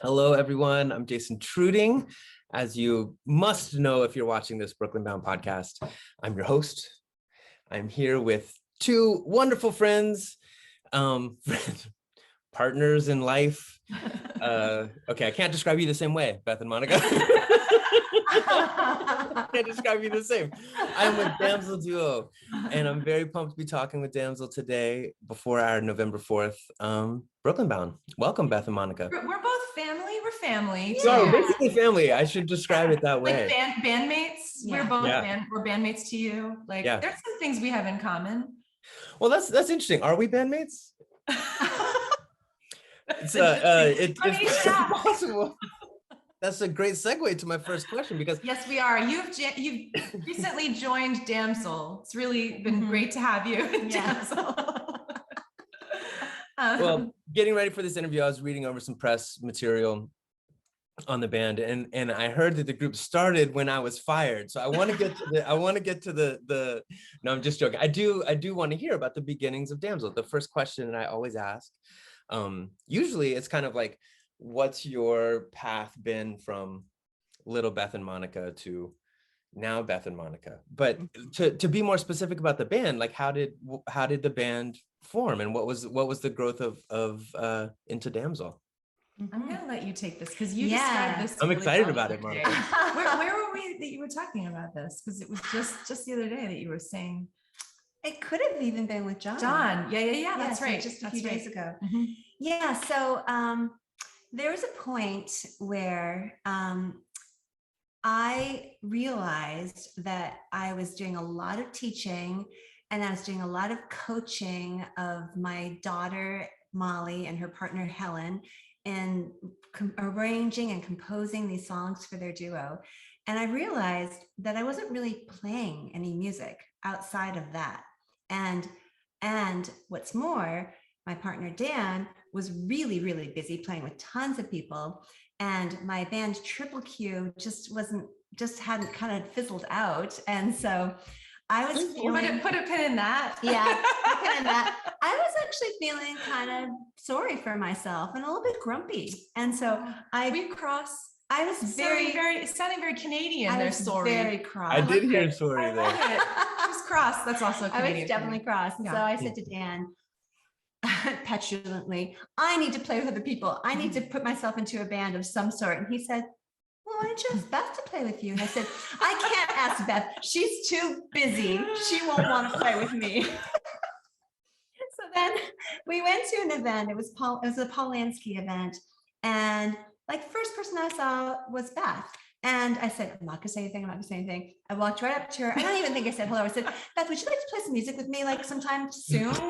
Hello, everyone. I'm Jason Truding. As you must know if you're watching this Brooklyn Bound podcast, I'm your host. I'm here with two wonderful friends, partners in life. Okay, I can't describe you the same way, Beth and Monica. I can't describe you the same. I'm with Damsel Duo, and I'm very pumped to be talking with Damsel today before our November 4th Brooklyn Bound. Welcome, Beth and Monica. We're both family. We're family. Yeah. So basically family. I should describe it that way. Like bandmates. Yeah. We're both we're bandmates to you. Like there's some things we have in common. Well, that's interesting. Are we bandmates? It's possible. That's a great segue to my first question because yes, we are. You've recently joined Damsel. It's really been great to have you, Damsel. Well, getting ready for this interview, I was reading over some press material on the band, and I heard that the group started when I was fired. So I want to get to the. No, I'm just joking. I do want to hear about the beginnings of Damsel. The first question that I always ask, usually it's kind of like, what's your path been from little Beth and Monica to now Beth and Monica? But to be more specific about the band, like how did the band form, and what was the growth of Into Damsel? I'm gonna let you take this because you described this. I'm really excited about it, Monica. Where were we that you were talking about this? Because it was just the other day that you were saying. It could have even been with John. Yeah. That's right. Just a few days ago. Mm-hmm. Yeah. So there was a point where I realized that I was doing a lot of teaching and I was doing a lot of coaching of my daughter, Molly, and her partner, Helen, and arranging and composing these songs for their duo. And I realized that I wasn't really playing any music outside of that. And what's more, my partner, Dan, was really, really busy playing with tons of people. And my band Triple Q just hadn't kind of fizzled out. And so I was feeling, put a pin in that. Yeah, put a pin in that. I was actually feeling kind of sorry for myself and a little bit grumpy. And so we cross. I was sounding very Canadian. I was sorry. Very cross. I did hear sorry there. Just cross. That's also Canadian. I was definitely cross. And so I said to Dan, petulantly, I need to play with other people. I need to put myself into a band of some sort. And he said, well, why don't you ask Beth to play with you? And I said, I can't ask Beth. She's too busy. She won't want to play with me. So then we went to an event. It was a Polanski event. And like first person I saw was Beth. And I said, I'm not gonna say anything. I walked right up to her. I don't even think I said hello. I said, Beth, would you like to play some music with me like sometime soon? She's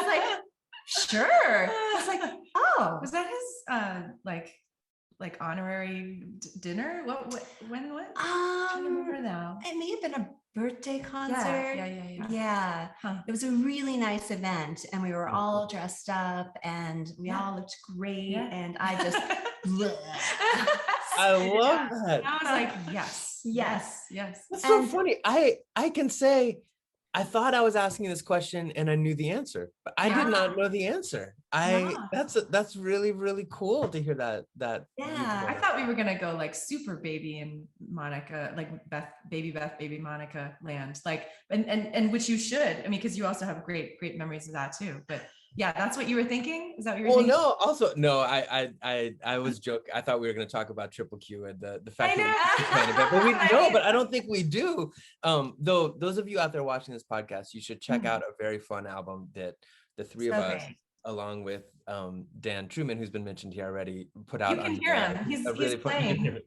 like, sure. I was like, oh. Was that his like honorary dinner? When? I don't remember now. It may have been a birthday concert. Yeah. Huh. It was a really nice event, and we were all dressed up, and we all looked great. Yeah. And I just, I love that. I was like, yes. That's so funny. I can say, I thought I was asking this question and I knew the answer, but I did not know the answer. That's really, really cool to hear that. Yeah, I thought we were gonna go like super baby and Monica, like baby Monica land, like, and which you should. I mean, because you also have great memories of that too. But yeah, that's what you were thinking. Is that what you were thinking? No. Also, no. I was joking. I thought we were going to talk about Triple Q and the fact that but I don't think we do. Though those of you out there watching this podcast, you should check out a very fun album that the three of us, along with Dan Truman, who's been mentioned here already, put out. You can hear him. He's playing.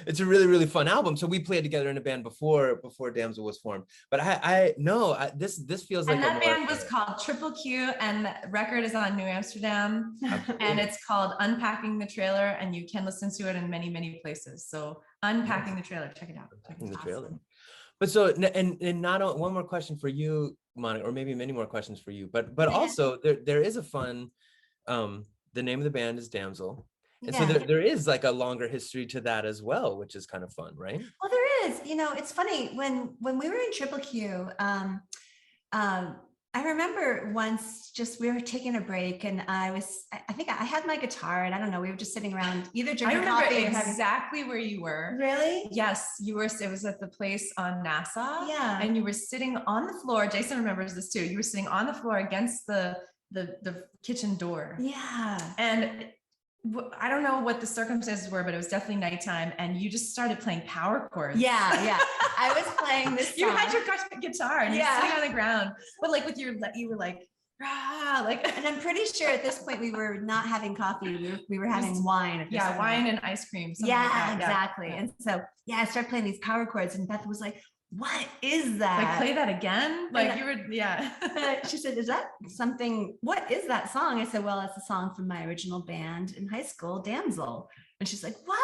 It's a really, really fun album. So we played together in a band before Damsel was formed. But this feels like. And that band was called Triple Q, and the record is on New Amsterdam. Absolutely. And it's called Unpacking the Trailer, and you can listen to it in many, many places. So Unpacking the Trailer, check it out. Unpacking the Trailer. But so, and not one more question for you, Monica, or maybe many more questions for you. But also there is a fun. The name of the band is Damsel. And so there is like a longer history to that as well, which is kind of fun, right? Well, there is. You know, it's funny when we were in Triple Q, I remember once we were taking a break and I think I had my guitar and I don't know, we were just sitting around either I drinking remember coffee or exactly where you were. Really? Yes, you were. It was at the place on Nassau. Yeah. And you were sitting on the floor. Jason remembers this too. You were sitting on the floor against the kitchen door. Yeah. And I don't know what the circumstances were, but it was definitely nighttime, and you just started playing power chords. Yeah. I was playing this song. You had your guitar and you're sitting on the ground, but like you were like, like, and I'm pretty sure at this point we were not having coffee. We were having wine. At this point. Wine and ice cream. Yeah, exactly. Yeah. And so, I started playing these power chords, and Beth was like, "What is that? Like, play that again?" Like you were, She said, "Is that something? What is that song?" I said, "Well, it's a song from my original band in high school, Damsel." And she's like, "What?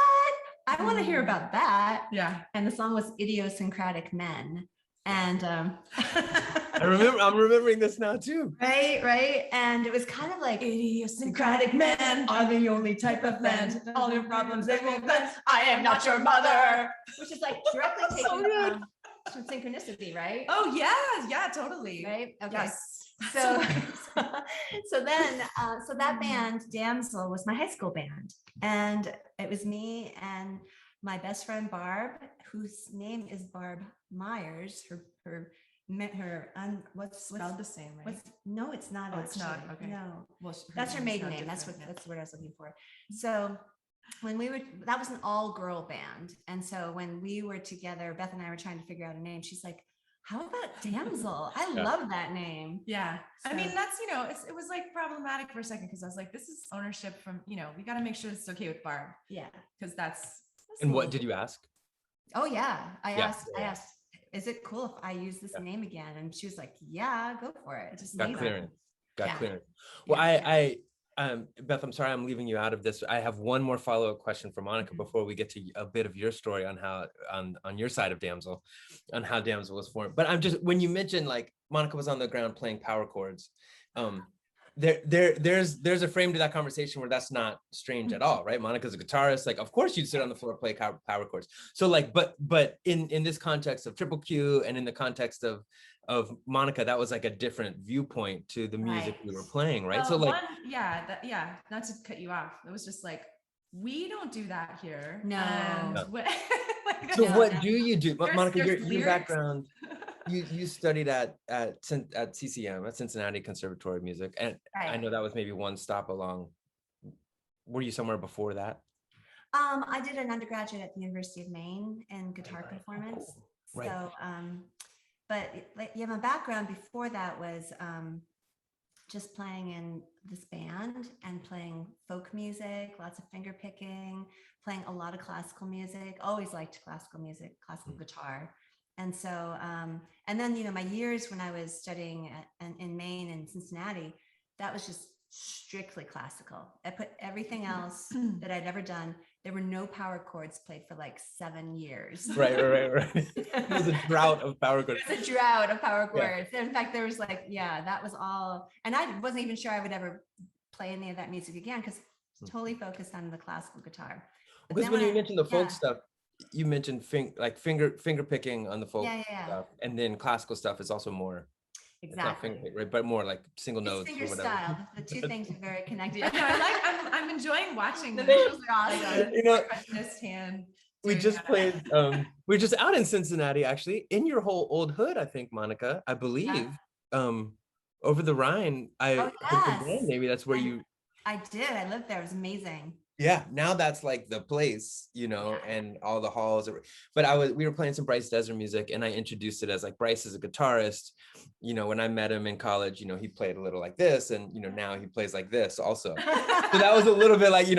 I want to hear about that." Yeah. And the song was "Idiosyncratic Men." And I'm remembering this now too. Right. And it was kind of like, idiosyncratic men are the only type of men. All your problems they will bend. I am not your mother. Which is like directly taken from Synchronicity, right? Oh yeah, totally. Right. Okay. Yes. So that band Damsel was my high school band, and it was me and my best friend Barb, whose name is Barb Myers. What's spelled the same, right? No, it's not. Oh, it's not. Okay. No. Well, that's her maiden name. That's what I was looking for. So when that was an all-girl band, and so when we were together, Beth and I were trying to figure out a name. She's like, "How about Damsel? I love that name." Yeah. So, I mean, that's, it was like problematic for a second, because I was like, this is ownership from, we got to make sure it's okay with Barb. Yeah. Because that's. And what did you ask? Oh yeah. I asked, is it cool if I use this name again? And she was like, yeah, go for it. Just got clearance. Clearance. Well, Beth, I'm sorry I'm leaving you out of this. I have one more follow-up question for Monica before we get to a bit of your story on how on your side of Damsel, on how Damsel was formed. But I'm just, when you mentioned like Monica was on the ground playing power chords, there's a frame to that conversation where that's not strange at all, right? Monica's a guitarist, like of course you'd sit on the floor play power chords. So like, but in this context of Triple Q and in the context of Monica, that was like a different viewpoint to the music we were playing, right? So like, not to cut you off, it was just like, we don't do that here. No. So what do you do, Monica? Your background. You studied at CCM, at Cincinnati Conservatory of Music, and I know that was maybe one stop along. Were you somewhere before that? I did an undergraduate at the University of Maine in guitar performance. Cool. Right. So, but my background before that was just playing in this band and playing folk music, lots of finger picking, playing a lot of classical music. Always liked classical music, classical guitar. And so, and then, my years when I was studying in Maine and Cincinnati, that was just strictly classical. I put everything else that I'd ever done. There were no power chords played for like 7 years. Right. It was a drought of power chords. It was a drought of power chords. Yeah. In fact, there was like, that was all. And I wasn't even sure I would ever play any of that music again, because totally focused on the classical guitar. Because when you mentioned the folk stuff, you mentioned finger picking on the folk stuff, and then classical stuff is also more exactly finger pick, right? But more like single notes finger or whatever. style. The two things are very connected. I'm enjoying watching the visuals are awesome. Hand. We just played. We're just out in Cincinnati, actually, in your whole old hood, I think, Monica. I believe over the Rhine. I think maybe that's where you. I did. I lived there. It was amazing. Yeah, now that's like the place, and all the halls. But we were playing some Bryce Desert music, and I introduced it as like Bryce is a guitarist. When I met him in college, he played a little like this, and now he plays like this also. So that was a little bit like, you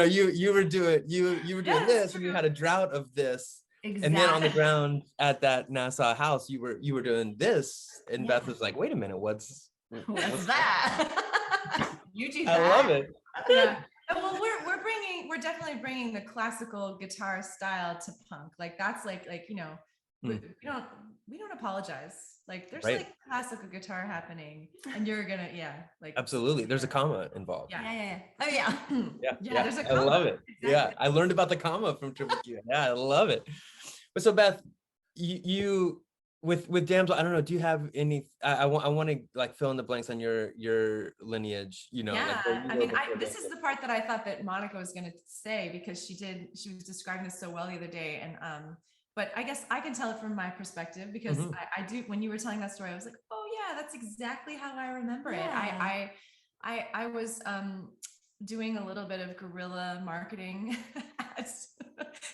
were doing this, and you had a drought of this. Exactly. And then on the ground at that Nassau house, you were doing this, and Beth was like, wait a minute, what's that? You do that. I love it. Yeah. Well, we're definitely bringing the classical guitar style to punk. Like that's like we don't apologize. Like there's like classical guitar happening, and you're gonna absolutely. There's a comma involved. Yeah. Oh yeah. Yeah. There's a comma. I love it. Exactly. Yeah, I learned about the comma from Triple Q. Yeah, I love it. But so Beth, you with Damsel, I don't know. Do you have any? I want to like fill in the blanks on your lineage. You know, like where Yeah, you I go mean, before this is Damsel. the part that I thought that Monica was going to say, because she was describing this so well the other day, and but I guess I can tell it from my perspective, because Mhm. I do. When you were telling that story, I was like, oh yeah, that's exactly how I remember it. Yeah. I was doing a little bit of guerrilla marketing,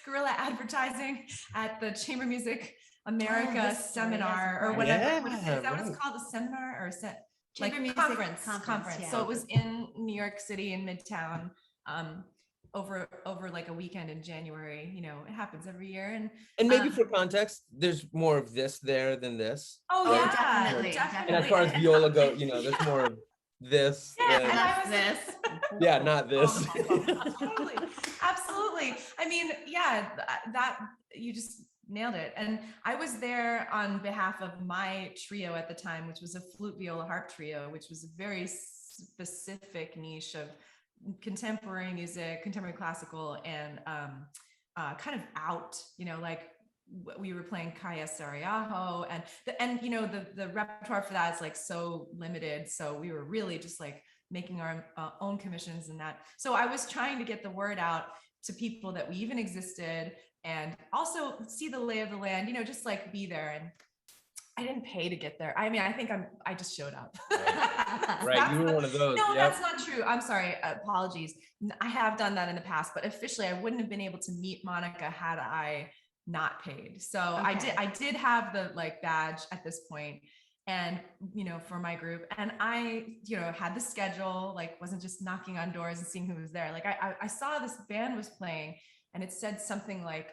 guerrilla advertising at the Chamber Music America this story, seminar, yes, or of whatever. Yeah, What is that? What it's right. called? A seminar or a Chamber like Music conference. yeah. So it was in New York City in Midtown, over like a weekend in January. You know, it happens every year. And maybe Um, for context, there's more of this there than this. oh Oh, right? yeah, definitely, And as definitely. far as viola go, you know, there's more of this Yeah, than and I Less was this. yeah, not this. totally, absolutely. I mean, yeah, that you just nailed it. And I was there on behalf of my trio at the time, which was a flute, viola, harp trio, which was a very specific niche of contemporary music, contemporary classical, and kind of out, you know, like we were playing Kaya Sarajevo, and you know, the repertoire for that is like so limited. So we were really just like making our own commissions and that. So I was trying to get the word out to people that we even existed, and also see the lay of the land, you know, just like be there. And I didn't pay to get there. I mean, I just showed up. Right, you were one of those. No, Yep. that's not true. I'm sorry. Apologies. I have done that in the past, but officially I wouldn't have been able to meet Monica had I not paid. So Okay. I did have the like badge at this point, and you know, for my group, and I, you know, had the schedule, like wasn't just knocking on doors and seeing who was there. Like I saw this band was playing, and it said something like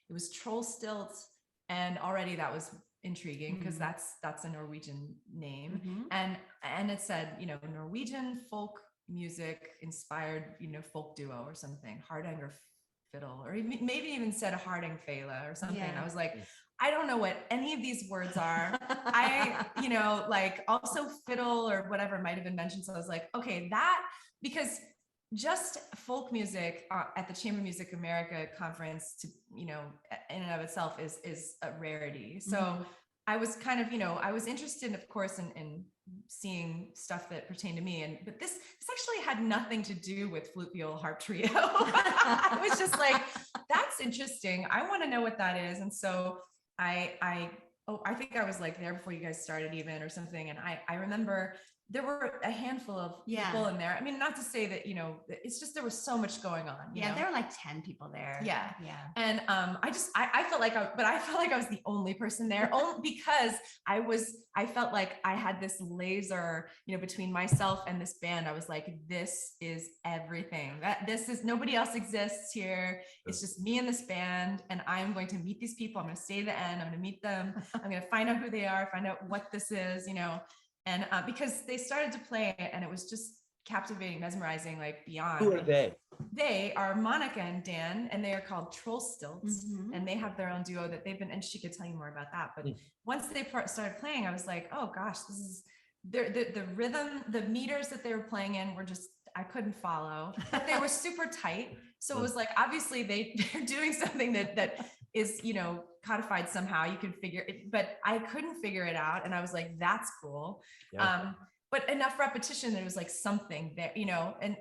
it was Troll Stilts, and already that was intriguing, because Mhm. that's a Norwegian name. Mhm. And it said, you know, Norwegian folk music inspired, you know, folk duo or something, Hardanger fiddle, or even, maybe even said a Harding Fela or something. And I Yeah. was like, I don't know what any of these words are. I, you know, like also fiddle or whatever might have been mentioned. So I was like, okay, that, because just folk music at the Chamber Music America conference, to, you know, in and of itself is a rarity. So Mhm. I was kind of, you know, I was interested, of course, in seeing stuff that pertained to me. And but this actually had nothing to do with flute, viola, harp trio. I was just like, that's interesting. I want to know what that is. And so I think I was like there before you guys started even or something. And I remember there were a handful of people in there. I mean, not to say that, you know, it's just there was so much going on. You know? There were like 10 people there. Yeah. Yeah. And I felt like I felt like I was the only person there, only because I felt like I had this laser, you know, between myself and this band. I was like, this is everything. This is, nobody else exists here. It's just me and this band, and I'm going to meet these people. I'm going to stay to the end. I'm going to meet them. I'm going to find out who they are, find out what this is, you know. And because they started to play it, and it was just captivating, mesmerizing, like beyond. Who are they? They are Monica and Dan, and they are called Troll Stilts, Mhm. and they have their own duo that they've been, and she could tell you more about that. But once they started playing, I was like, oh gosh, this is the rhythm, the meters that they were playing in were just, I couldn't follow, but they were super tight. So it was like, obviously they're doing something that is, you know, codified somehow. You can figure it, but I couldn't figure it out. And I was like, that's cool. Yeah. But enough repetition that it was like something there, you know, and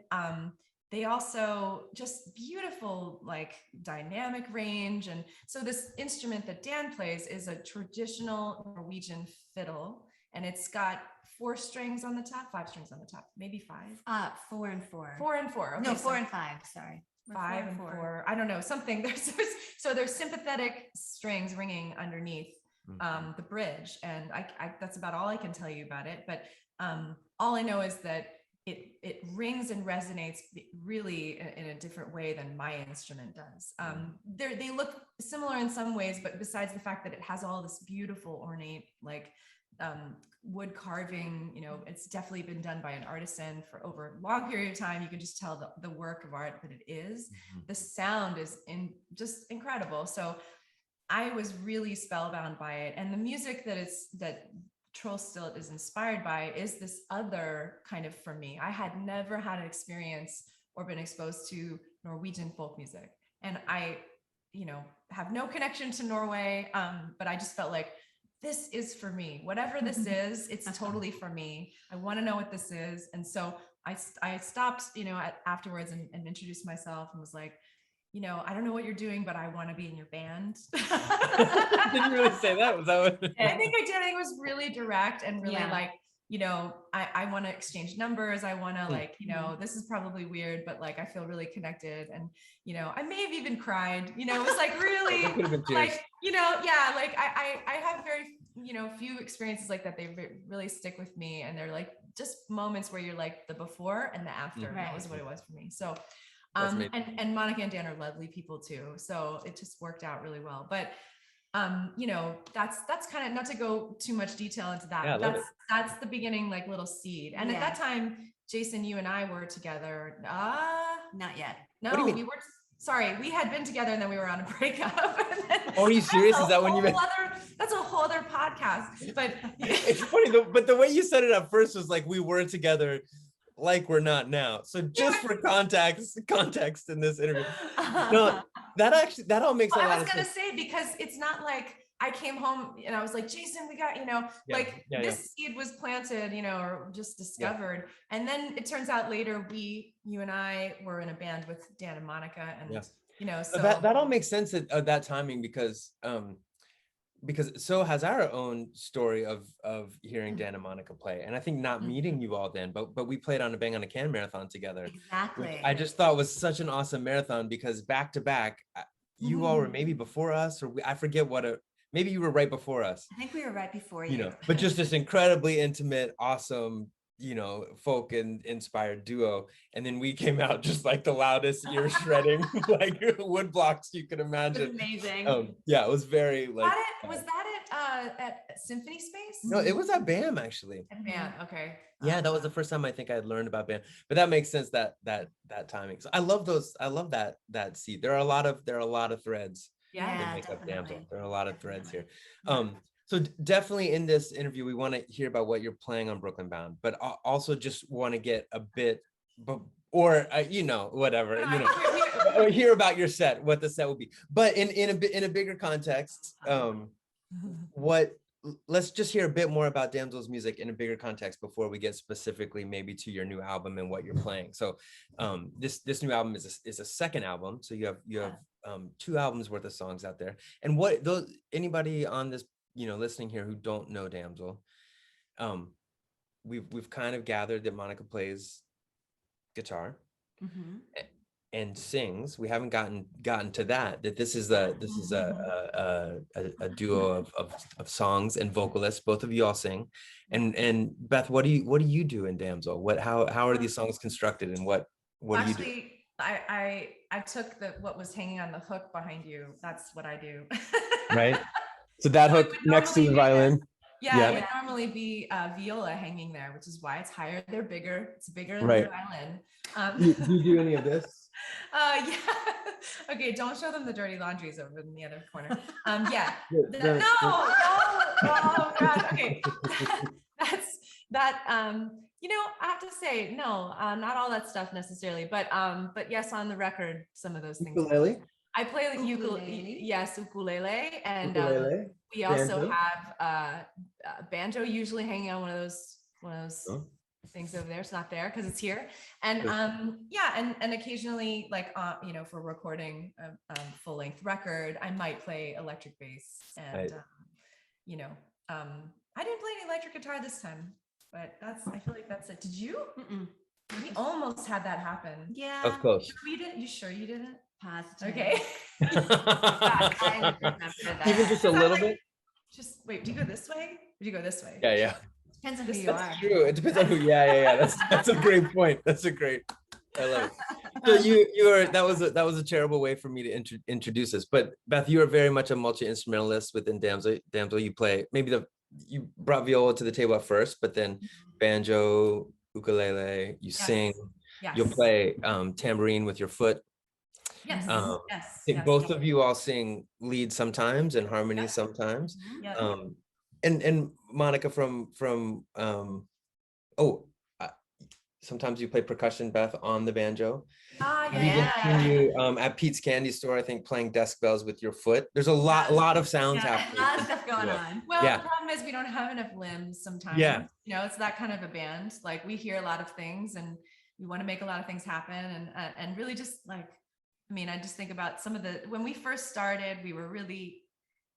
they also just beautiful, like dynamic range. And so this instrument that Dan plays is a traditional Norwegian fiddle, and it's got 4 strings on the top, 5 strings on the top, maybe 5. 4 and 4. 4 and 4. Okay, No, so 4 and 5. Sorry. 5 and 4. I don't know, something. There's sympathetic strings ringing underneath the bridge, and I that's about all I can tell you about it. But all I know is that it rings and resonates really in a different way than my instrument does. They look similar in some ways, but besides the fact that it has all this beautiful ornate, like wood carving, you know, it's definitely been done by an artisan for over a long period of time. You can just tell the work of art that it is. The sound is just incredible. So I was really spellbound by it, and the music that Troll Stilt is inspired by is this other kind of, for me, I had never had an experience or been exposed to Norwegian folk music, and I, you know, have no connection to Norway, but I just felt like this is for me. Whatever this is, it's totally for me. I want to know what this is. And so I stopped, afterwards and introduced myself and was like, I don't know what you're doing, but I want to be in your band. Didn't really say that. Was that what? I think I did. I think it was really direct and really Yeah. like, I want to exchange numbers. I want to like, this is probably weird, but like, I feel really connected. And, I may have even cried, it was like really like, like I have very, few experiences like that. They really stick with me. And they're like just moments where you're like the before and the after. That was what it was for me. So, and Monica and Dan are lovely people too. So it just worked out really well. But that's kind of, not to go too much detail into that, but that's the beginning, like little seed. And at that time, Jason, you and I were together. Not yet. No, we were. Sorry, we had been together and then we were on a breakup. Oh, are you serious? Is that when you met? That's a whole other podcast. But it's funny, but the way you said it at first was like we were together, like we're not now. So just for context in this interview, no, that all makes a lot of sense. I was gonna say, because it's not like I came home and I was like, Jason, we got, this seed was planted, or just discovered. Yeah. And then it turns out later you and I were in a band with Dan and Monica, and so that all makes sense at that timing, because so has our own story of hearing Dan and Monica play, and I think not meeting you all then, but we played on a Bang on a Can marathon together. Exactly. Which I just thought was such an awesome marathon, because back to back, you all were maybe before us, or I forget maybe you were right before us. I think we were right before you. But just this incredibly intimate, awesome, folk and inspired duo. And then we came out just like the loudest ear shredding, like wood blocks you could imagine. Amazing. It was very like. Was that at Symphony Space? No, it was at BAM actually. At BAM, okay. Yeah, that was the first time I think I had learned about BAM. But that makes sense, that timing. So I love that seed. There are a lot of threads. Yeah, that make up Damsel. There are a lot of threads here. So definitely in this interview, we want to hear about what you're playing on Brooklyn Bound, but also just want to get a bit, or or hear about your set, what the set will be. But in a bigger context, let's just hear a bit more about Damsel's music in a bigger context before we get specifically maybe to your new album and what you're playing. So this new album is a second album. So you have 2 albums worth of songs out there. And anybody on this, listening here who don't know Damsel, we've kind of gathered that Monica plays guitar and sings. We haven't gotten to that this is a duo of songs and vocalists. Both of you all sing. And Beth, what do you do in Damsel? How are these songs constructed, and what do you do? I took what was hanging on the hook behind you. That's what I do. Right. So that hook next to the violin. It would normally be viola hanging there, which is why it's higher. They're bigger. It's bigger than the violin. Do you do any of this? Yeah. Okay, don't show them the dirty laundries over in the other corner. Yeah. No. Oh God. Okay. I have to say, no, not all that stuff necessarily, but yes, on the record, some of those things. Ukulele? I play like ukulele. Yes, ukulele, and we banjo. Also have banjo, usually hanging on one of those things over there. It's not there because it's here, and and occasionally, like for recording a full length record, I might play electric bass, and right. I didn't play any electric guitar this time, but I feel like that's it. Did you? Mm-mm. We almost had that happen. Yeah. Of course. You sure you didn't? Positive. Okay. I remember that. Even just a little bit? Just wait, do you go this way? Or do you go this way? Yeah. Depends on who you That's true. It depends on who. Yeah. That's a great point. I love it. So that was a terrible way for me to introduce this. But Beth, you are very much a multi-instrumentalist within Damsel. You play you brought viola to the table at first, but then banjo, ukulele, you sing. Yes. You'll play tambourine with your foot. Yes. Both of you all sing lead sometimes and harmony sometimes. And Monica from sometimes you play percussion, Beth, on the banjo. Ah, I've even seen yeah. you at Pete's Candy Store, I think, playing desk bells with your foot. There's a lot of sounds Yeah, happening. a lot of stuff going on. Well, Yeah. the problem is we don't have enough limbs sometimes. Yeah. You know, it's that kind of a band. Like we hear a lot of things and we want to make a lot of things happen and really just like, I mean, I just think about some of the, when we first started, we were really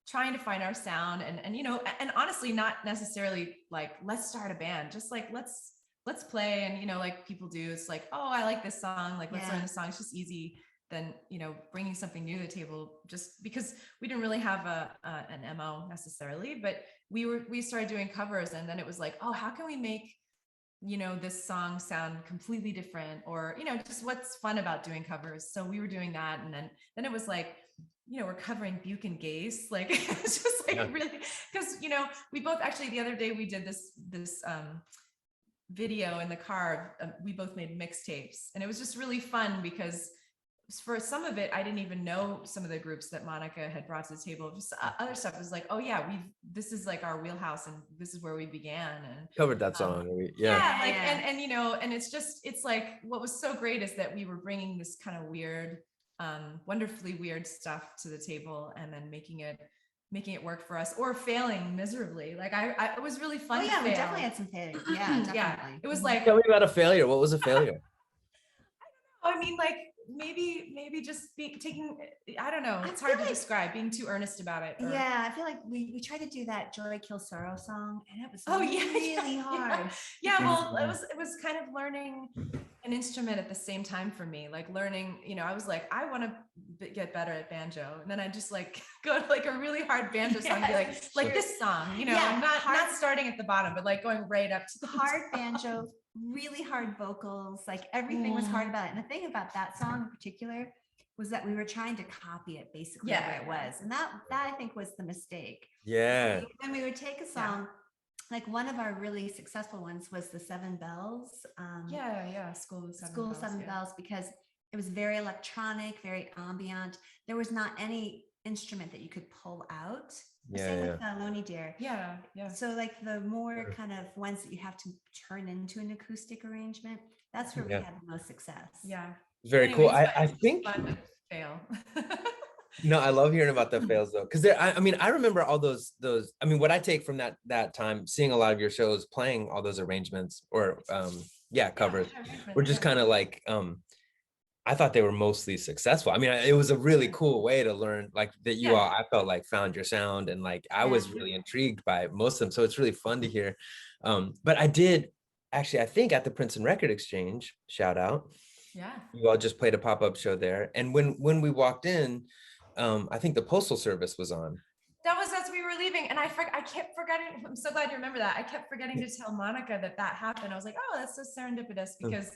trying to find our sound and you know, and honestly, not necessarily like, let's start a band, just like, let's play. And, you know, like people do, it's like, oh, I like this song. Like, let's learn the song. It's just easy than, you know, bringing something new to the table, just because we didn't really have an MO necessarily, but we started doing covers. And then it was like, oh, how can we make, you know, this song sound completely different, or, you know, just what's fun about doing covers. So we were doing that. And then it was like, you know, we're covering Buke and Gase. Like, it's just like really, because, you know, we both actually, the other day we did this video in the car. We both made mixtapes, and it was just really fun because for some of it, I didn't even know some of the groups that Monica had brought to the table. Just other stuff was like, oh yeah, this is like our wheelhouse, and this is where we began. And Covered that song. Like, and you know, and it's like, what was so great is that we were bringing this kind of weird, wonderfully weird stuff to the table, and then making it work for us, or failing miserably. Like it was really fun. Oh yeah, we definitely had some failures. Yeah, definitely. Yeah, it was like, tell me about a failure. What was a failure? I mean, like maybe just taking, I don't know. It's hard to describe, being too earnest about it. Yeah, I feel like we tried to do that Joy Kills Sorrow song, and it was really hard. Yeah, well, it was kind of learning an instrument at the same time for me. Like learning, you know, I was like, I want to get better at banjo, and then I just like go to like a really hard banjo song, and be like this song, you know, not starting at the bottom, but like going right up to the hard banjo, really hard vocals, like everything was hard about it. And the thing about that song in particular was that we were trying to copy it basically where it was. And that I think was the mistake. Yeah. When we would take a song, like one of our really successful ones was the Seven Bells. School of Seven Bells, because it was very electronic, very ambient. There was not any instrument that you could pull out. Same with Lonely Dear. Yeah. So like the more kind of ones that you have to turn into an acoustic arrangement, that's where we had the most success. Yeah. Very cool. I think fun to fail. No, I love hearing about the fails though, because I mean, I remember all those. I mean, what I take from that time, seeing a lot of your shows, playing all those arrangements or covers, were just kind of like I thought they were mostly successful. I mean, it was a really cool way to learn, like that you all, I felt like found your sound, and like I was really intrigued by most of them. So it's really fun to hear. But I did actually, I think at the Princeton Record Exchange, shout out. Yeah. You all just played a pop-up show there. And when we walked in, I think the Postal Service was on. That was as we were leaving, and I kept forgetting. I'm so glad you remember that. I kept forgetting to tell Monica that happened. I was like, oh, that's so serendipitous, because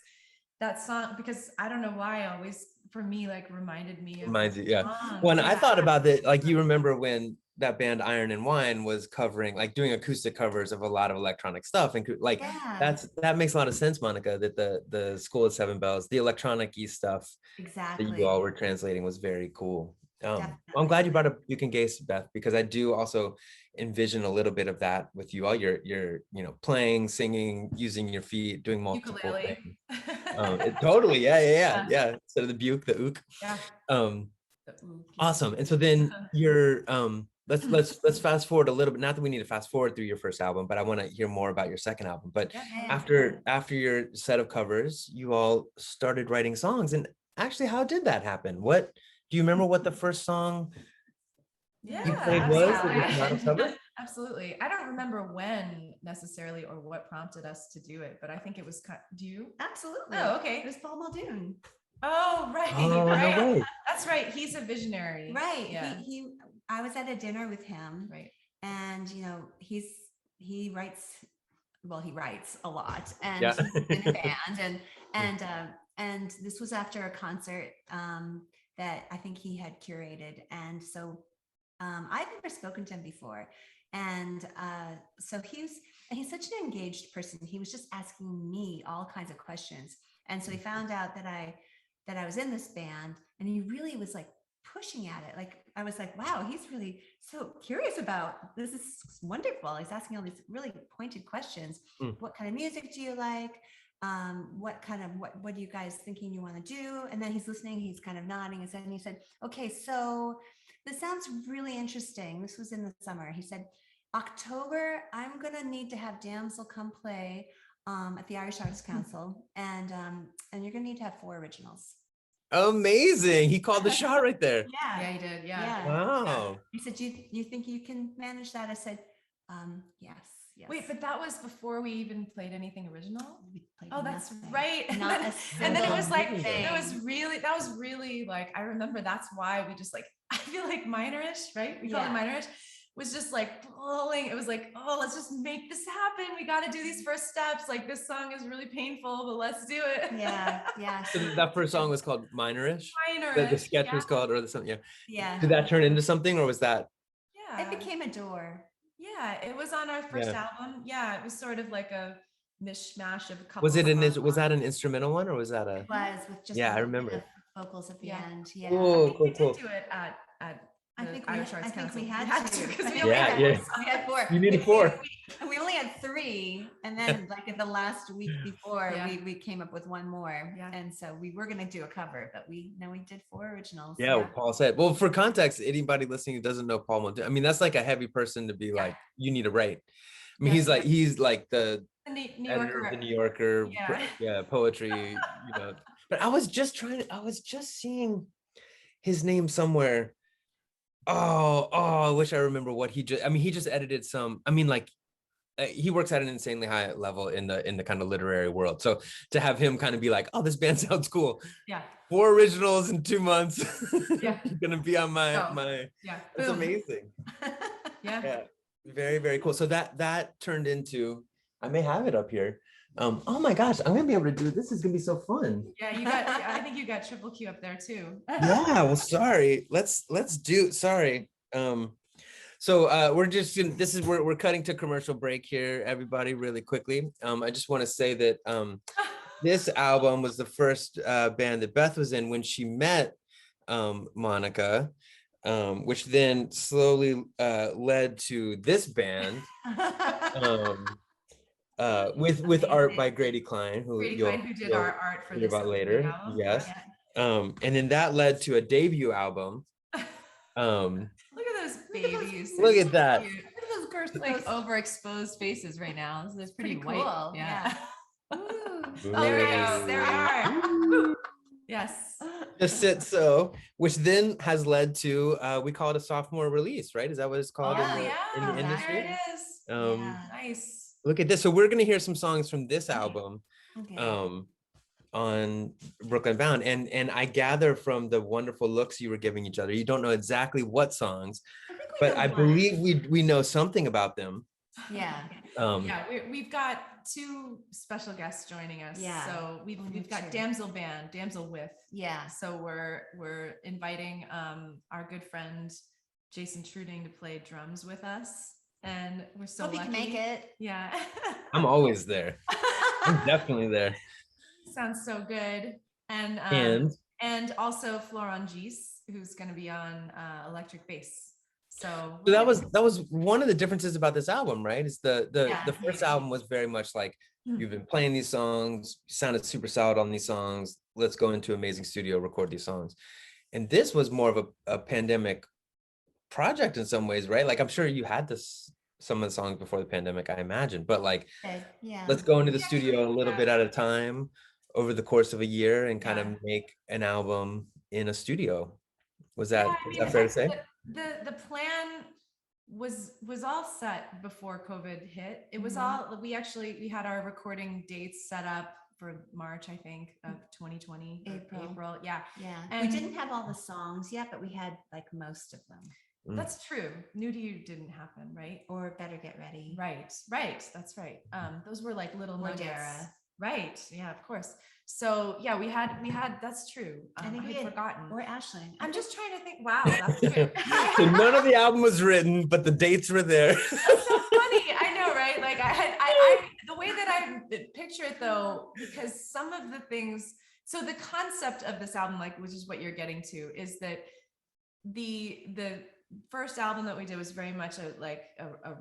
that song, because I don't know why, always for me like reminded me of reminds you, when I thought about it, like you remember when that band Iron and Wine was covering, like doing acoustic covers of a lot of electronic stuff, and like that makes a lot of sense, Monica, that the School of Seven Bells, the electronic-y stuff that you all were translating was very cool. I'm glad you brought up Buke and Gase, Beth, because I do also envision a little bit of that with you all. You're playing, singing, using your feet, doing multiple things. Totally, yeah. Instead of the Buke, the ook. Awesome. And so then you're let's fast forward a little bit. Not that we need to fast forward through your first album, but I want to hear more about your second album. But after your set of covers, you all started writing songs. And actually, how did that happen? Do you remember what the first song you played was? It was not a cover? Absolutely. I don't remember when necessarily or what prompted us to do it, but I think it was do you? Absolutely. Oh, okay. It was Paul Muldoon. Oh, right. Oh, right. No way. That's right. He's a visionary. Right. Yeah. I was at a dinner with him. Right. And he writes a lot, and he's in a band, and this was after a concert that I think he had curated. And so I'd never spoken to him before. And so he's such an engaged person. He was just asking me all kinds of questions. And so he found out that I was in this band, and he really was like pushing at it. Like, I was like, wow, he's really so curious about this. Is wonderful. He's asking all these really pointed questions. What kind of music do you like? what are you guys thinking you want to do? And then he's listening, he's kind of nodding his head, and he said, okay, so this sounds really interesting. This was in the summer. He said, October, I'm gonna need to have Damsel come play at the Irish Arts Council, and you're gonna need to have 4 originals. Amazing. He called the shot right there. Yeah, he did. Yeah. Yeah. Wow. He said, you think you can manage that? I said, yes. Wait, but that was before we even played anything original? We played Oh, that's nothing. right. And Not then, a and then it was like, single that thing. was really like, I remember that's why we just like, I feel like minorish, right? We call it Yeah. minorish, was just like pulling. It was like, oh, let's just make this happen. We got to do these first steps. Like this song is really painful, but let's do it. Yeah. So that first song was called Minorish? Minorish. The sketch yeah. was called, or something, yeah. Yeah. Did that turn into something, or was that? Yeah. It became a door. Yeah, it was on our first album. Yeah, it was sort of like a mishmash of a couple. Was it songs. was that an instrumental one, or was that a? It was with just Yeah, a I little bit remember. of vocals at the Yeah. end. Yeah. Cool, We cool. did do it at I the think Irish Arts Council. we had to because we I only Yeah, had yeah. We had 4. You needed 4. We only had 3, and then like in the last week before, Yeah. we came up with 1 more. Yeah. And so we were gonna do a cover, but we did 4 originals. Yeah, well, Paul said. Well, for context, anybody listening who doesn't know Paul Montoya, I mean, that's like a heavy person to be like, you need to write. I mean, Yeah. he's like the New editor Yorker. of the New Yorker, Yeah. poetry, But I was just seeing his name somewhere. Oh, I wish I remember what he just edited some. I mean, like he works at an insanely high level in the kind of literary world. So to have him kind of be like, oh, this band sounds cool. Yeah. 4 originals in 2 months. Yeah. Gonna be on my. Yeah. It's Boom. amazing. Yeah. Very, very cool. So that turned into, I may have it up here. Oh my gosh, I'm gonna be able to do this. Is gonna be so fun. Yeah, I think you got triple Q up there too. Yeah, well, sorry. Let's do, sorry. So we're just gonna, we're cutting to commercial break here, everybody, really quickly. I just want to say that this album was the first band that Beth was in when she met Monica, which then slowly led to this band. With art by Grady Klein, who did our art for hear this about later. album. Yes. Yeah. And then that led to a debut album. Look at those babies. Look They're at that. so cute. Look at those girls, like overexposed faces right now. So it's pretty Pretty white. cool, Yeah. Ooh. There we go. There we are. Yes. Just sit so, which then has led to we call it a sophomore release, right? Is that what it's called in the industry? There it is. Nice. Look at this. So we're gonna hear some songs from this album. Okay. On Brooklyn Bound, and I gather from the wonderful looks you were giving each other, you don't know exactly what songs, but I believe we know something about them. Yeah. We've got 2 special guests joining us. Yeah. So we've got Damsel with. Yeah. So we're inviting our good friend Jason Truding to play drums with us, and we're so Hope lucky. you can make it. Yeah. I'm always there. I'm definitely there. Sounds so good. And also Flora who's going to be on electric bass. So that was one of the differences about this album, right? Is the first album was very much like, you've been playing these songs, you sounded super solid on these songs, let's go into amazing studio, record these songs. And this was more of a pandemic project in some ways, right? Like, I'm sure you had some of the songs before the pandemic, I imagine, but like, let's go into the studio a little bit at a time over the course of a year and kind of make an album in a studio. Is that fair to say? The plan was all set before COVID hit. It was all, we had our recording dates set up for March, I think, of 2020. April. Yeah. And we didn't have all the songs yet, but we had like most of them. That's true. New to You didn't happen, right? Or Better Get Ready. Right. That's right. Those were like little nuggets. Right. Yeah, of course. So yeah, we had, that's true. I think we had had forgotten. Or Ashley. I'm just trying to think, wow, that's true. So none of the album was written, but the dates were there. That's so funny. I know, right? Like I the way that I picture it though, because some of the things, so the concept of this album, like, which is what you're getting to, is that the first album that we did was very much a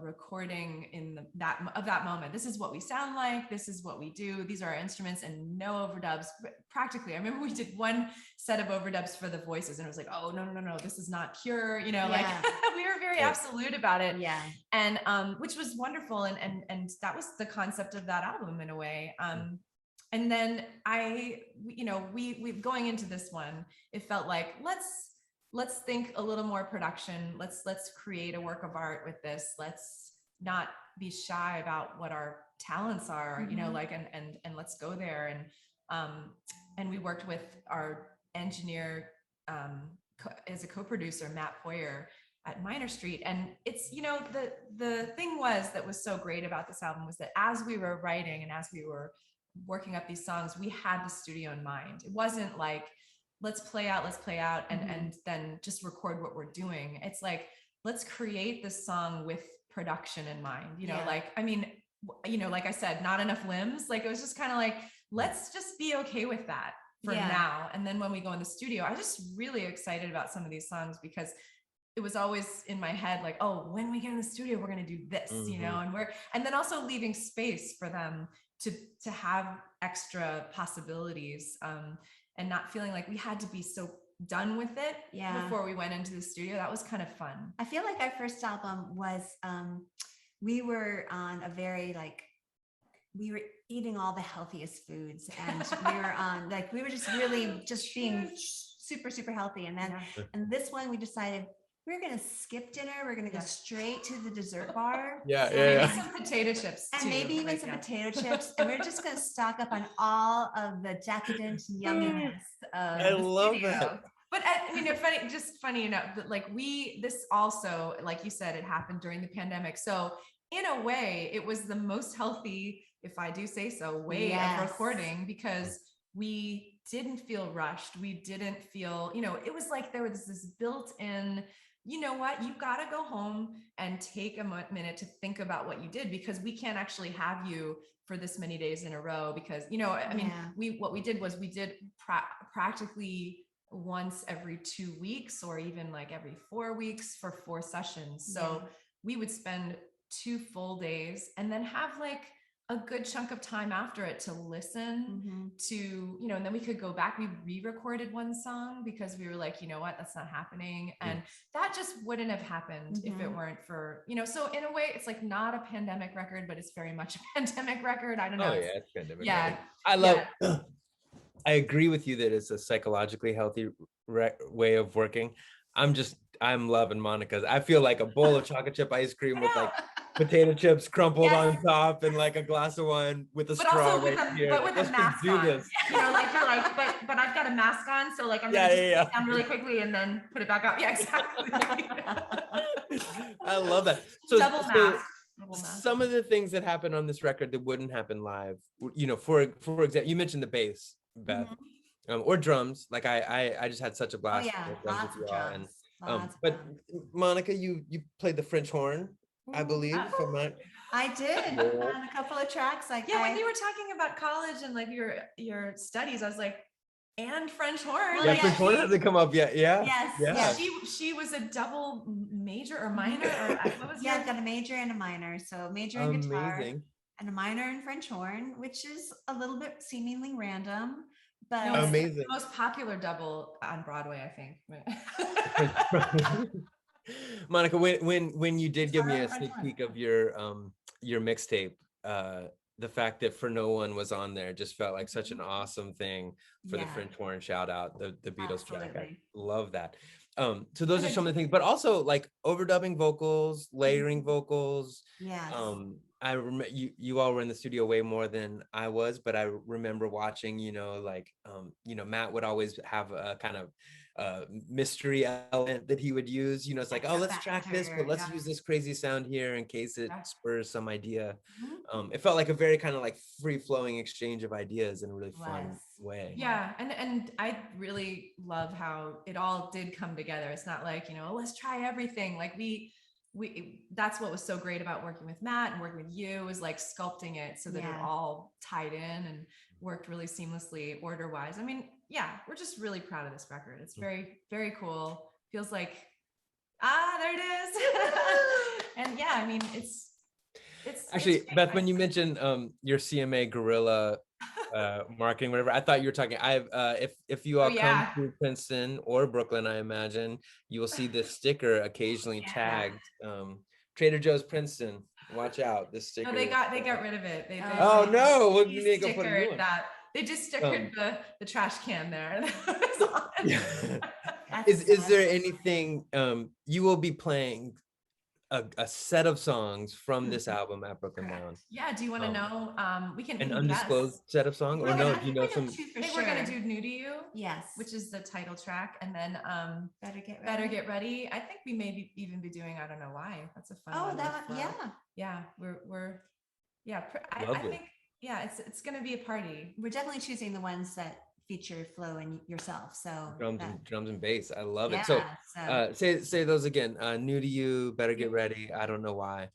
recording of that moment. This is what we sound like. This is what we do. These are our instruments, and no overdubs. Practically, I remember we did one set of overdubs for the voices, and it was like, oh no, this is not pure. You know, like we were very absolute about it. Yeah. And which was wonderful, and that was the concept of that album in a way. And then we going into this one, it felt like let's think a little more production. Let's create a work of art with this. Let's not be shy about what our talents are, you know, like, and let's go there. And we worked with our engineer as a co-producer, Matt Poyer at Minor Street. And it's, you know, the thing that was so great about this album was that as we were writing and as we were working up these songs, we had the studio in mind. It wasn't like, let's play out and then just record what we're doing. It's like, let's create this song with production in mind, you know, like, I mean, you know, like I said, not enough limbs. Like, it was just kind of like, let's just be okay with that for now. And then when we go in the studio, I just really excited about some of these songs because it was always in my head, like, oh, when we get in the studio, we're going to do this, you know, and then also leaving space for them to have extra possibilities, and not feeling like we had to be so done with it before we went into the studio. That was kind of fun. I feel like our first album was, we were on a very, like, we were eating all the healthiest foods, and we were on, like, we were just really just being super, super healthy. And then, and this one we decided, we're going to skip dinner. We're going to go straight to the dessert bar. Maybe some potato chips and too, maybe even some potato chips. And we're just going to stock up on all of the decadent yumminess of I love that. But I mean, funny enough, that like this also, like you said, it happened during the pandemic. So in a way, it was the most healthy, if I do say so, way of recording, because we didn't feel rushed. We didn't feel, you know, it was like there was this built-in, you know what, you've got to go home and take a minute to think about what you did, because we can't actually have you for this many days in a row, because, you know, I mean, what we did was we did practically once every 2 weeks, or even like every 4 weeks for 4 sessions. So we would spend 2 full days and then have like a good chunk of time after it to listen to, you know, and then we could go back. We re-recorded one song because we were like, you know what, that's not happening. And that just wouldn't have happened if it weren't for, you know, so in a way it's like not a pandemic record, but it's very much a pandemic record. I don't know. It's pandemic. Yeah. I love, I agree with you that it's a psychologically healthy way of working. I'm loving Monica's. I feel like a bowl of chocolate chip ice cream with like potato chips crumpled on top and like a glass of wine with a straw here. But with a mask on. You know, like you're like, but I've got a mask on, so like I'm gonna just put down really quickly and then put it back up. Yeah, exactly. I love that. So, double mask. Some of the things that happen on this record that wouldn't happen live, you know, for example, you mentioned the bass, Beth, or drums. Like I just had such a blast. Lots of drums. But Monica, you played the French horn, I believe. I did on a couple of tracks. Like when you were talking about college and like your studies, I was like, and French horn. Well, French horn hasn't come up yet. Yes. She was a double major or minor, or what was I've got a major and a minor. So major in guitar and a minor in French horn, which is a little bit seemingly random. But amazing. The most popular double on Broadway, I think. Monica, when you did give me a sneak peek of your mixtape, the fact that For No One was on there just felt like such an awesome thing for the French horn shout out, the Beatles track. I love that. So those are some of the things, but also like overdubbing vocals, layering vocals. I remember you all were in the studio way more than I was, but I remember watching, you know, like, you know, Matt would always have a kind of mystery element that he would use, you know, it's like, oh, let's track this, but let's use this crazy sound here in case it spurs some idea. It felt like a very kind of like free flowing exchange of ideas in a really fun way. And I really love how it all did come together. It's not like, you know, let's try everything. Like we that's what was so great about working with Matt and working with you, is like sculpting it so that it all tied in and worked really seamlessly order wise. I mean, we're just really proud of this record. It's very, very cool. Feels like There it is. And yeah, I mean, it's Actually, great. Beth, when you mentioned your CMA guerrilla marketing, whatever, I thought you were talking. If you all come to Princeton or Brooklyn, I imagine you will see this sticker occasionally tagged Trader Joe's Princeton. Watch out, this sticker. No, they got rid of it. Oh no, we'll need to go put a new one. They just stickered the trash can there. Is there anything you will be playing a set of songs from this album at Brooklyn Bound? Yeah, do you want to know? We can an undisclosed set of songs, or no? Do you know some? I think we're gonna do "New to You," yes, which is the title track, and then Better Get Ready. I think we may even be doing "I Don't Know Why." That's a fun one. Yeah, I think it's gonna be a party. We're definitely choosing the ones that feature Flo and yourself. So drums and bass. I love it. So say those again. New to You, Better Get Ready, I Don't Know Why.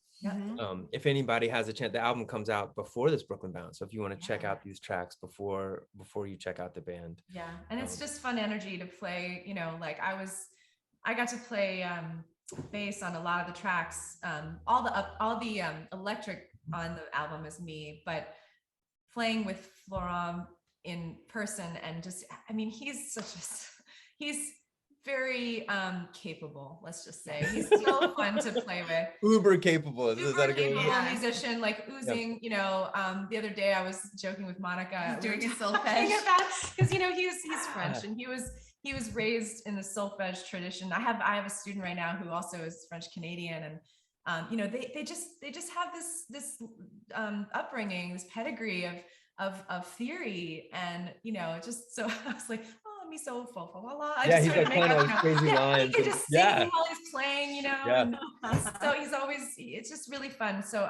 If anybody has a chance, the album comes out before this Brooklyn Bound. So if you want to check out these tracks before you check out the band. Yeah. And it's just fun energy to play, like I got to play bass on a lot of the tracks. All the electric on the album is me, but playing with Flora in person and just, I mean, he's very capable, let's just say. He's so fun to play with. Uber capable. Is that a good musician, like oozing, the other day I was joking with Monica doing a solfege because he's French and he was raised in the solfege tradition. I have a student right now who also is French Canadian, and they just have this upbringing, this pedigree of theory, and just so I was like, oh, me so he's like playing all these crazy lines. He can just sing while he's playing, and so it's just really fun. So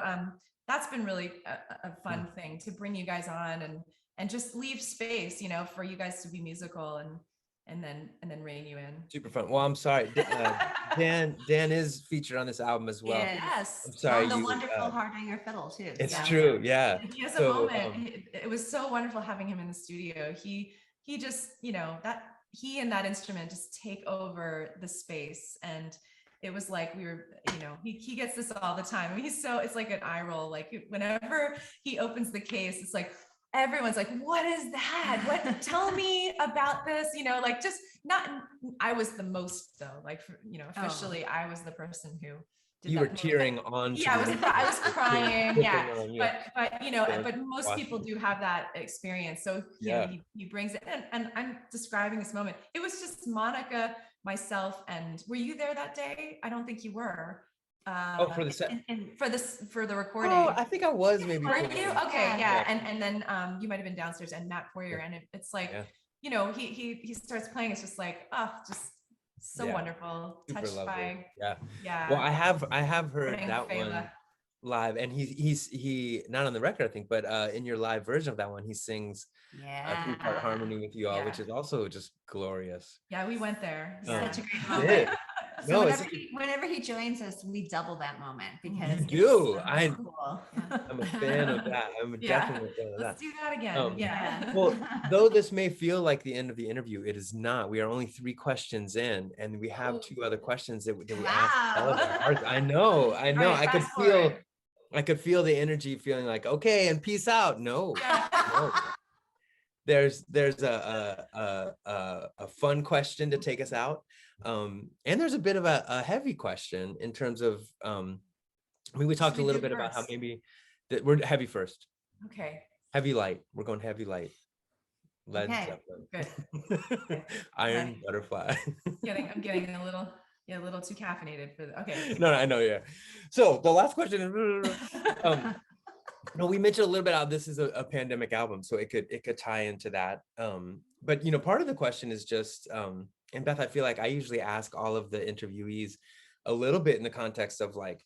that's been really a fun thing to bring you guys on and just leave space, for you guys to be musical and then rein you in. Super fun. Well, I'm sorry, Dan is featured on this album as well. Yes. I'm sorry. On the wonderful Hardinger fiddle too. It's true. Yeah. He has a moment. It was so wonderful having him in the studio. He just, that he and that instrument just take over the space. And it was like we were, he gets this all the time. I mean, it's like an eye roll. Like whenever he opens the case, it's like, everyone's like, what is that? What, tell me about this, like just not, I was the most though, like, officially I was the person who did you were tearing on. Yeah, I was crying. Yeah. But most people do have that experience. So he brings it and I'm describing this moment. It was just Monica, myself, and were you there that day? I don't think you were. For the set, for the recording. Oh, I think I was maybe. Were you? Okay, yeah. And then you might have been downstairs, and Matt Poirier, and it's like, he starts playing. It's just like, just so wonderful. Super touched lovely. by. Yeah. Well, I have heard that one live, and he not on the record, I think, but in your live version of that one, he sings a 3-part harmony with you all, which is also just glorious. Yeah, we went there. Such a great moment. So whenever he joins us, we double that moment because you do. Cool. I'm a fan of that. I'm definitely a fan of that. Let's do that again. Well, though this may feel like the end of the interview, it is not. We are only 3 questions in, and we have 2 other questions that we ask. I know. Right, I could feel the energy feeling like, okay, and peace out. No. There's a fun question to take us out. And there's a bit of a heavy question in terms of, we talked a little bit about how maybe that we're heavy first. Okay. Heavy light. We're going heavy light. Led Zeppelin. Good. Iron Butterfly. I'm getting a little too caffeinated for the, okay. No, I know. Yeah. So the last question is, we mentioned a little bit how this is a pandemic album, so it could tie into that. But part of the question is just, and Beth, I feel like I usually ask all of the interviewees a little bit in the context of like,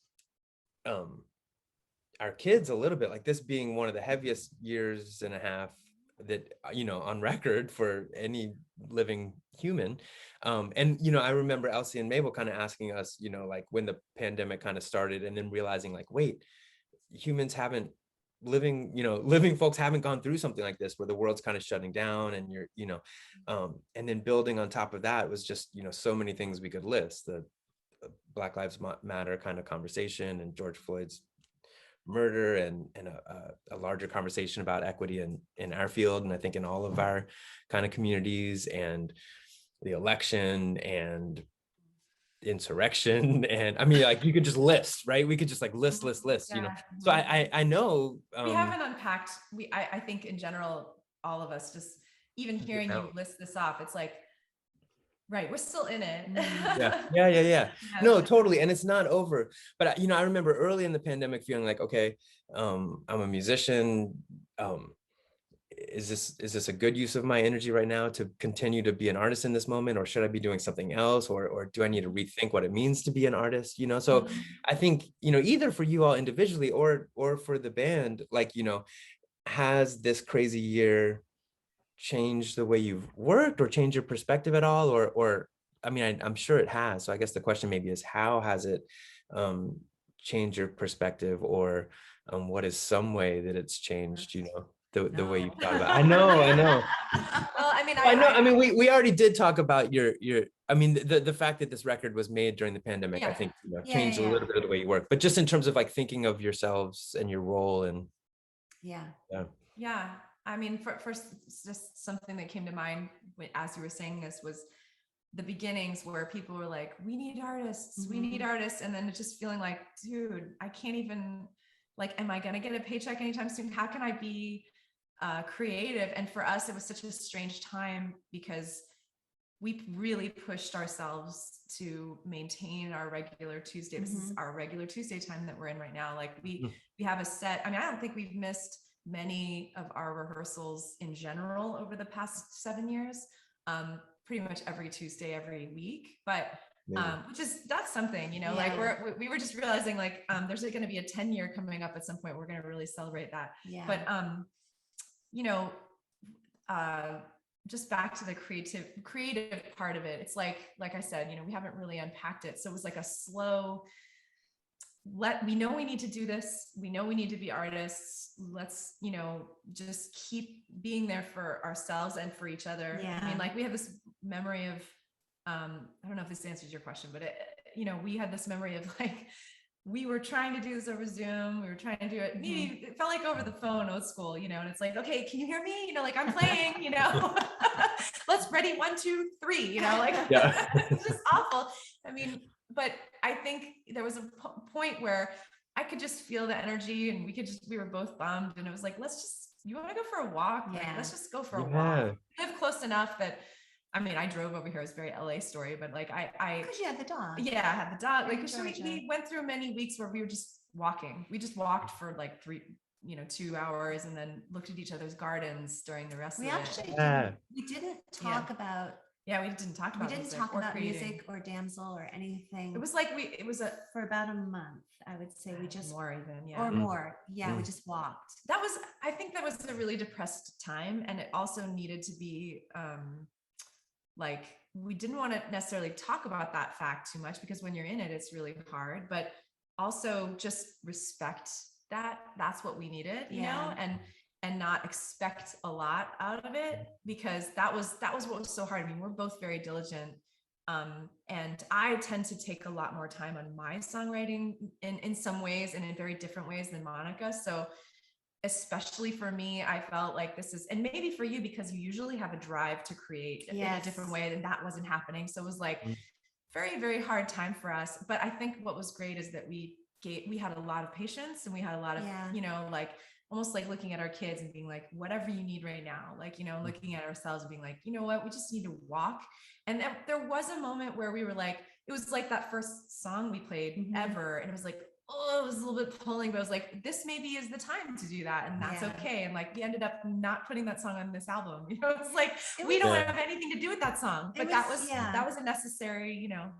our kids a little bit, like this being one of the heaviest years and a half that, on record for any living human. And, I remember Elsie and Mabel kind of asking us, like when the pandemic kind of started, and then realizing like, wait, humans haven't living folks haven't gone through something like this where the world's kind of shutting down, and and then building on top of that was just, so many things we could list, the Black Lives Matter kind of conversation and George Floyd's murder, and a larger conversation about equity in our field, and I think in all of our kind of communities, and the election and insurrection. And I mean, like, you could just list, right? We could just like list, you know. So I know we haven't unpacked. I think in general, all of us, just even hearing you list this off, it's like, right, we're still in it. Yeah. No, totally. And it's not over. But you know, I remember early in the pandemic feeling like, okay, I'm a musician. Is this a good use of my energy right now to continue to be an artist in this moment, or should I be doing something else, or do I need to rethink what it means to be an artist? You know, so I think, you know, either for you all individually or for the band, like, you know, has this crazy year changed the way you've worked or changed your perspective at all? Or I mean, I'm sure it has. So I guess the question maybe is, how has it changed your perspective, or what is some way that it's changed, you know, the way you've thought about it? I know. Well, I mean, I know. I mean, we already did talk about your, I mean, the fact that this record was made during the pandemic, I think, you know, changed a little bit of the way you work, but just in terms of like thinking of yourselves and your role. And yeah. I mean, first, just something that came to mind as you were saying this was the beginnings, where people were like, we need artists, we need artists. And then it's just feeling like, dude, I can't even, like, am I going to get a paycheck anytime soon? How can I be creative? And for us, it was such a strange time because we really pushed ourselves to maintain our regular Tuesday. This is our regular Tuesday time that we're in right now. Like we have a set. I mean, I don't think we've missed many of our rehearsals in general over the past 7 years. Pretty much every Tuesday, every week, but that's something, you know, like we were just realizing like, there's going to be a 10-year coming up at some point. We're going to really celebrate that. But, you know, just back to the creative part of it. It's like I said, you know, we haven't really unpacked it. So it was like a slow, we know we need to do this. We know we need to be artists. Let's, you know, just keep being there for ourselves and for each other. I mean, like we have this memory of, I don't know if this answers your question, but you know, we had this memory of like, we were trying to do this over Zoom. We were trying to do it. Maybe it felt like over the phone, old school, you know, and it's like, okay, can you hear me? You know, like I'm playing, you know, let's ready 1, 2, 3, you know, like it's just awful. I mean, but I think there was a point where I could just feel the energy, and we were both bummed, and it was like, you want to go for a walk? Like, let's just go for a walk. We live close enough that, I mean, I drove over here. It's a very LA story, but like because you had the dog. Yeah, I had the dog. Like, so we went through many weeks where we were just walking. We just walked for like 2 hours, and then looked at each other's gardens during the rest of it. We didn't talk about. Yeah, we didn't talk about music or Damsel or anything. It was like for about a month, I would say. We just more even, or more. Yeah, we just walked. I think that was a really depressed time, and it also needed to be like, we didn't want to necessarily talk about that fact too much, because when you're in it, it's really hard, but also just respect that that's what we needed, you know, and not expect a lot out of it, because that was what was so hard. I mean, we're both very diligent. And I tend to take a lot more time on my songwriting in some ways, and in very different ways than Monica. So especially for me, I felt like this is, and maybe for you, because you usually have a drive to create in a different way, and that wasn't happening. So it was like very, very hard time for us. But I think what was great is that we had a lot of patience, and we had a lot of, you know, like almost like looking at our kids and being like, whatever you need right now, like, you know, looking at ourselves and being like, you know what, we just need to walk. And there was a moment where we were like, it was like that first song we played ever. And it was like, oh, it was a little bit pulling, but I was like, this maybe is the time to do that. And that's okay. And like, we ended up not putting that song on this album. You know, it's like, we don't have anything to do with that song, but that was a necessary, you know.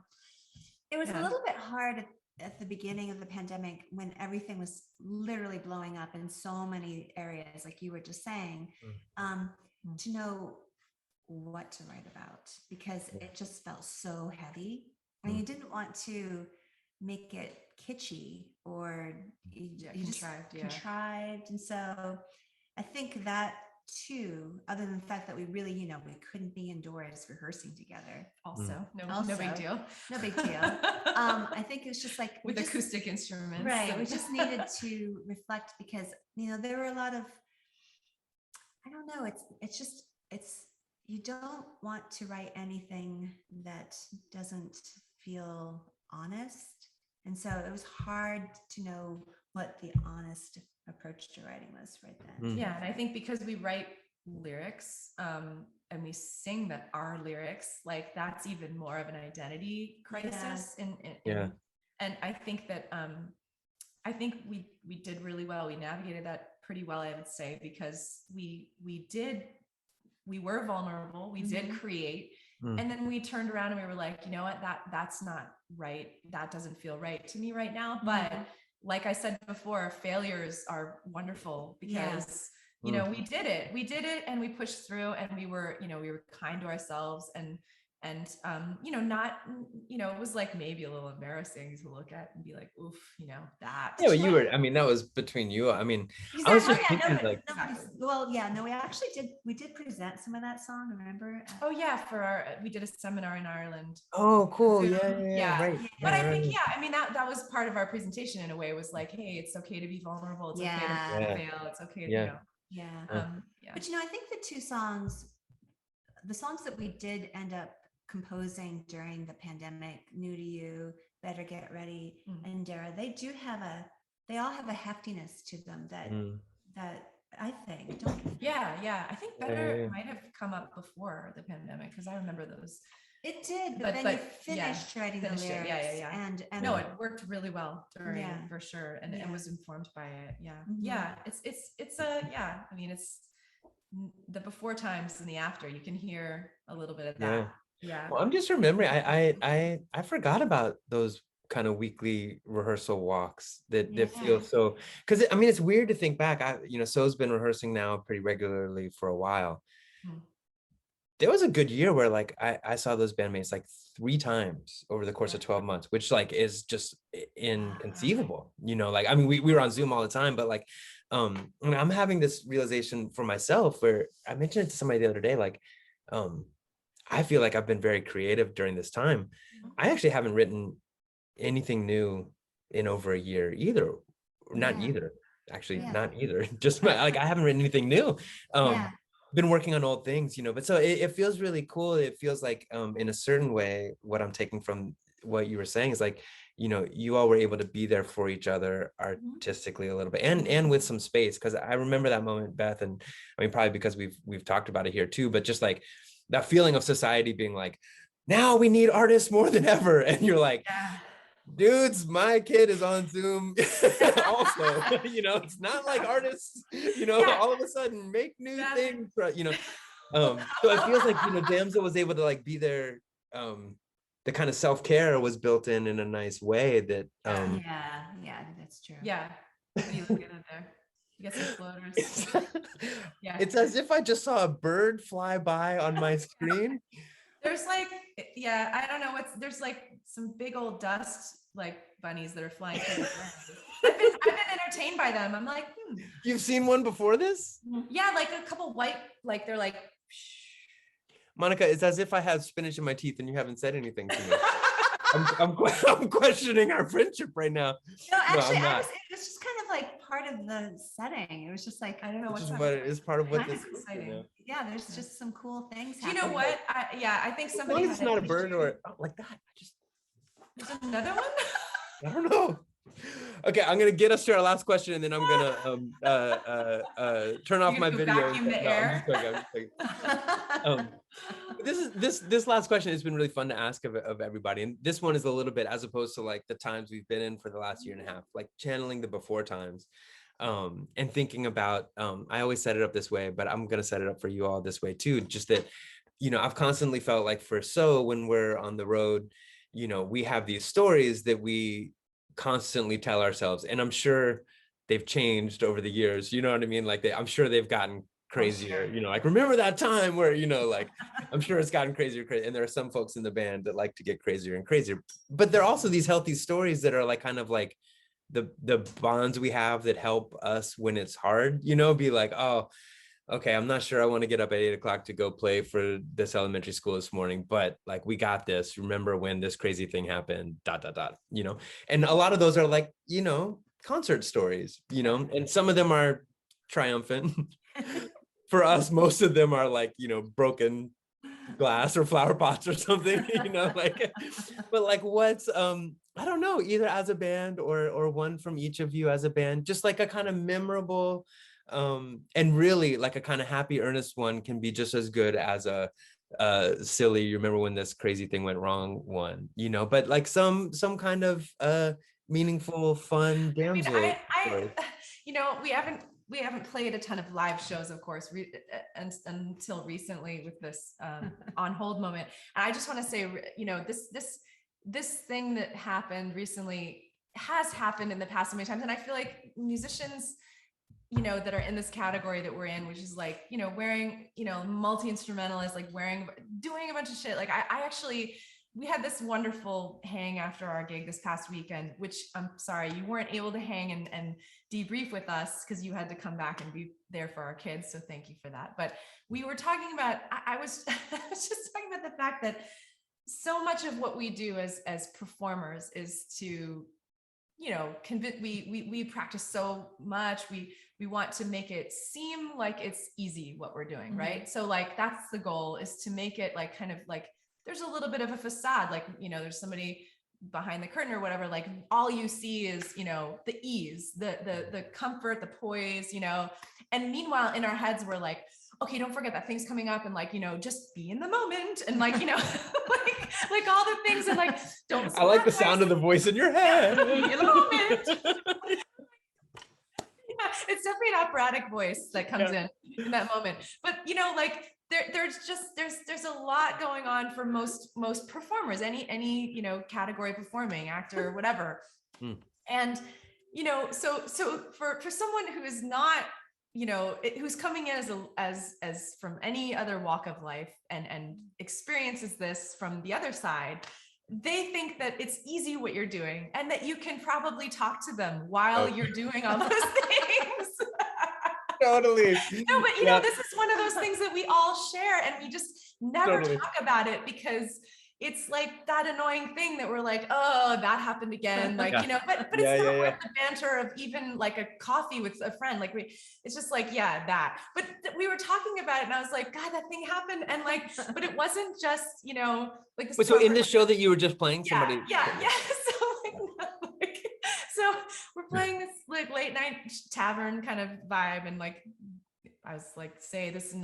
It was a little bit hard at the beginning of the pandemic, when everything was literally blowing up in so many areas, like you were just saying, to know what to write about, because it just felt so heavy, and you didn't want to make it kitschy or contrived. And so I think that too, other than the fact that we really, we couldn't be indoors rehearsing together. Also, no Also, big deal. No big deal. I think it was just like with acoustic instruments. Right. We just needed to reflect because, there were a lot of, I don't know, you don't want to write anything that doesn't feel honest. And so it was hard to know what the honest approach to writing was right then. Yeah. And I think because we write lyrics, and we sing that our lyrics, like that's even more of an identity crisis. And I think that, I think we did really well. We navigated that pretty well, I would say, because we were vulnerable. We did create. And then we turned around and we were like, you know what, that's not right. That doesn't feel right to me right now. But like I said before, failures are wonderful because, we did it and we pushed through and we were kind to ourselves and not, it was like maybe a little embarrassing to look at and be like, oof, that. Yeah, but that was between you. I mean, exactly. I was just thinking we did present some of that song, remember? Oh yeah, we did a seminar in Ireland. Oh, cool. Yeah. Right. But I think, that was part of our presentation in a way, was like, hey, it's okay to be vulnerable. It's okay to fail. It's okay to, But I think the songs that we did end up composing during the pandemic, New to You, Better Get Ready, and Dara, they all have a heftiness to them that I think, don't you? Yeah. I think Better might have come up before the pandemic because I remember those. It did, but then you finished writing the lyrics. And no, it worked really well during for sure, and it was informed by it. It's I mean, it's the before times and the after. You can hear a little bit of that. Well, I'm just remembering. I forgot about those kind of weekly rehearsal walks that feel so. Because I mean, it's weird to think back. So's been rehearsing now pretty regularly for a while. There was a good year where like I saw those bandmates like 3 times over the course of 12 months, which like is just inconceivable. Like I mean, we were on Zoom all the time, but like, and I'm having this realization for myself where I mentioned it to somebody the other day, like, I feel like I've been very creative during this time. I actually haven't written anything new in over a year either. Not either. Just like I haven't written anything new. Been working on old things, but so it feels really cool. It feels like in a certain way, what I'm taking from what you were saying is like, you all were able to be there for each other artistically a little bit and with some space. Cause I remember that moment, Beth, and I mean, probably because we've talked about it here too, but just like that feeling of society being like, now we need artists more than ever. And you're like, dudes, my kid is on Zoom also, it's not like artists, all of a sudden make new things, so it feels like, Damsel was able to like be there. The kind of self-care was built in a nice way that, that's true. Yeah. What are you looking at there? You got some floaters. It's as if I just saw a bird fly by on my screen. There's like, I don't know there's like some big old dust like bunnies that are flying through the ground. I've been entertained by them. I'm like, You've seen one before this? Yeah, like a couple white, like they're like. Monica, it's as if I have spinach in my teeth and you haven't said anything to me. I'm questioning our friendship right now. No, actually, it was just kind of like part of the setting. It was just like, I don't know what's what it is part of what this is exciting. Yeah, there's just some cool things. You know what? I think somebody. As long as it's not a bird or like that. There's another one. I don't know. Okay, I'm gonna get us to our last question, and then I'm gonna turn off my video. Vacuum the air. I'm just joking. This last question has been really fun to ask of everybody, and this one is a little bit as opposed to like the times we've been in for the last year and a half, like channeling the before times, and thinking about. I always set it up this way, but I'm gonna set it up for you all this way too. Just that, I've constantly felt like when we're on the road, we have these stories that we constantly tell ourselves, and I'm sure they've changed over the years, you know what I mean, like I'm sure they've gotten crazier. Like remember that time where like I'm sure it's gotten crazier, and there are some folks in the band that like to get crazier and crazier, but there are also these healthy stories that are like kind of like the bonds we have that help us when it's hard, be like, oh, okay, I'm not sure I want to get up at 8 o'clock to go play for this elementary school this morning, but like, we got this. Remember when this crazy thing happened, ... And a lot of those are like, concert stories, and some of them are triumphant. For us, most of them are like, broken glass or flower pots or something, like, but like, what's, I don't know, either as a band or one from each of you as a band, just like a kind of memorable, and really like a kind of happy, earnest one can be just as good as a silly, you remember when this crazy thing went wrong one, but like some kind of meaningful, fun I mean, damsel story. we haven't played a ton of live shows, of course, until recently with this on hold moment. And I just want to say, this thing that happened recently has happened in the past so many times, and I feel like musicians, that are in this category that we're in, which is like, wearing, multi-instrumentalist, like doing a bunch of shit. Like I actually, we had this wonderful hang after our gig this past weekend, which I'm sorry, you weren't able to hang and debrief with us because you had to come back and be there for our kids. So thank you for that. But we were talking about, I was just talking about the fact that so much of what we do as performers is to, we practice so much. We want to make it seem like it's easy what we're doing, right? So like, that's the goal, is to make it like kind of like, there's a little bit of a facade, like, there's somebody behind the curtain or whatever, like all you see is, the ease, the comfort, the poise, and meanwhile in our heads, we're like, okay, don't forget that thing's coming up, and like, just be in the moment, and like, like all the things, and like, don't. I like the sound of the voice in your head. Be in the moment. Yeah, it's definitely an operatic voice that comes in that moment. But like there's a lot going on for most performers, any category, performing, actor, whatever. And so for someone who is not, who's coming in as from any other walk of life and experiences this from the other side, they think that it's easy what you're doing, and that you can probably talk to them while you're doing all those things. Totally. No, but this is one of those things that we all share, and we just never talk about it, because it's like that annoying thing that we're like, oh, that happened again. Like, but it's not worth the banter of even like a coffee with a friend. Like it's just like, that, but we were talking about it, and I was like, God, that thing happened. And like, but it wasn't just, like this. Wait, so in this show that you were just playing, somebody. Yeah. So we're playing this like late night tavern kind of vibe. And like, I was like, say this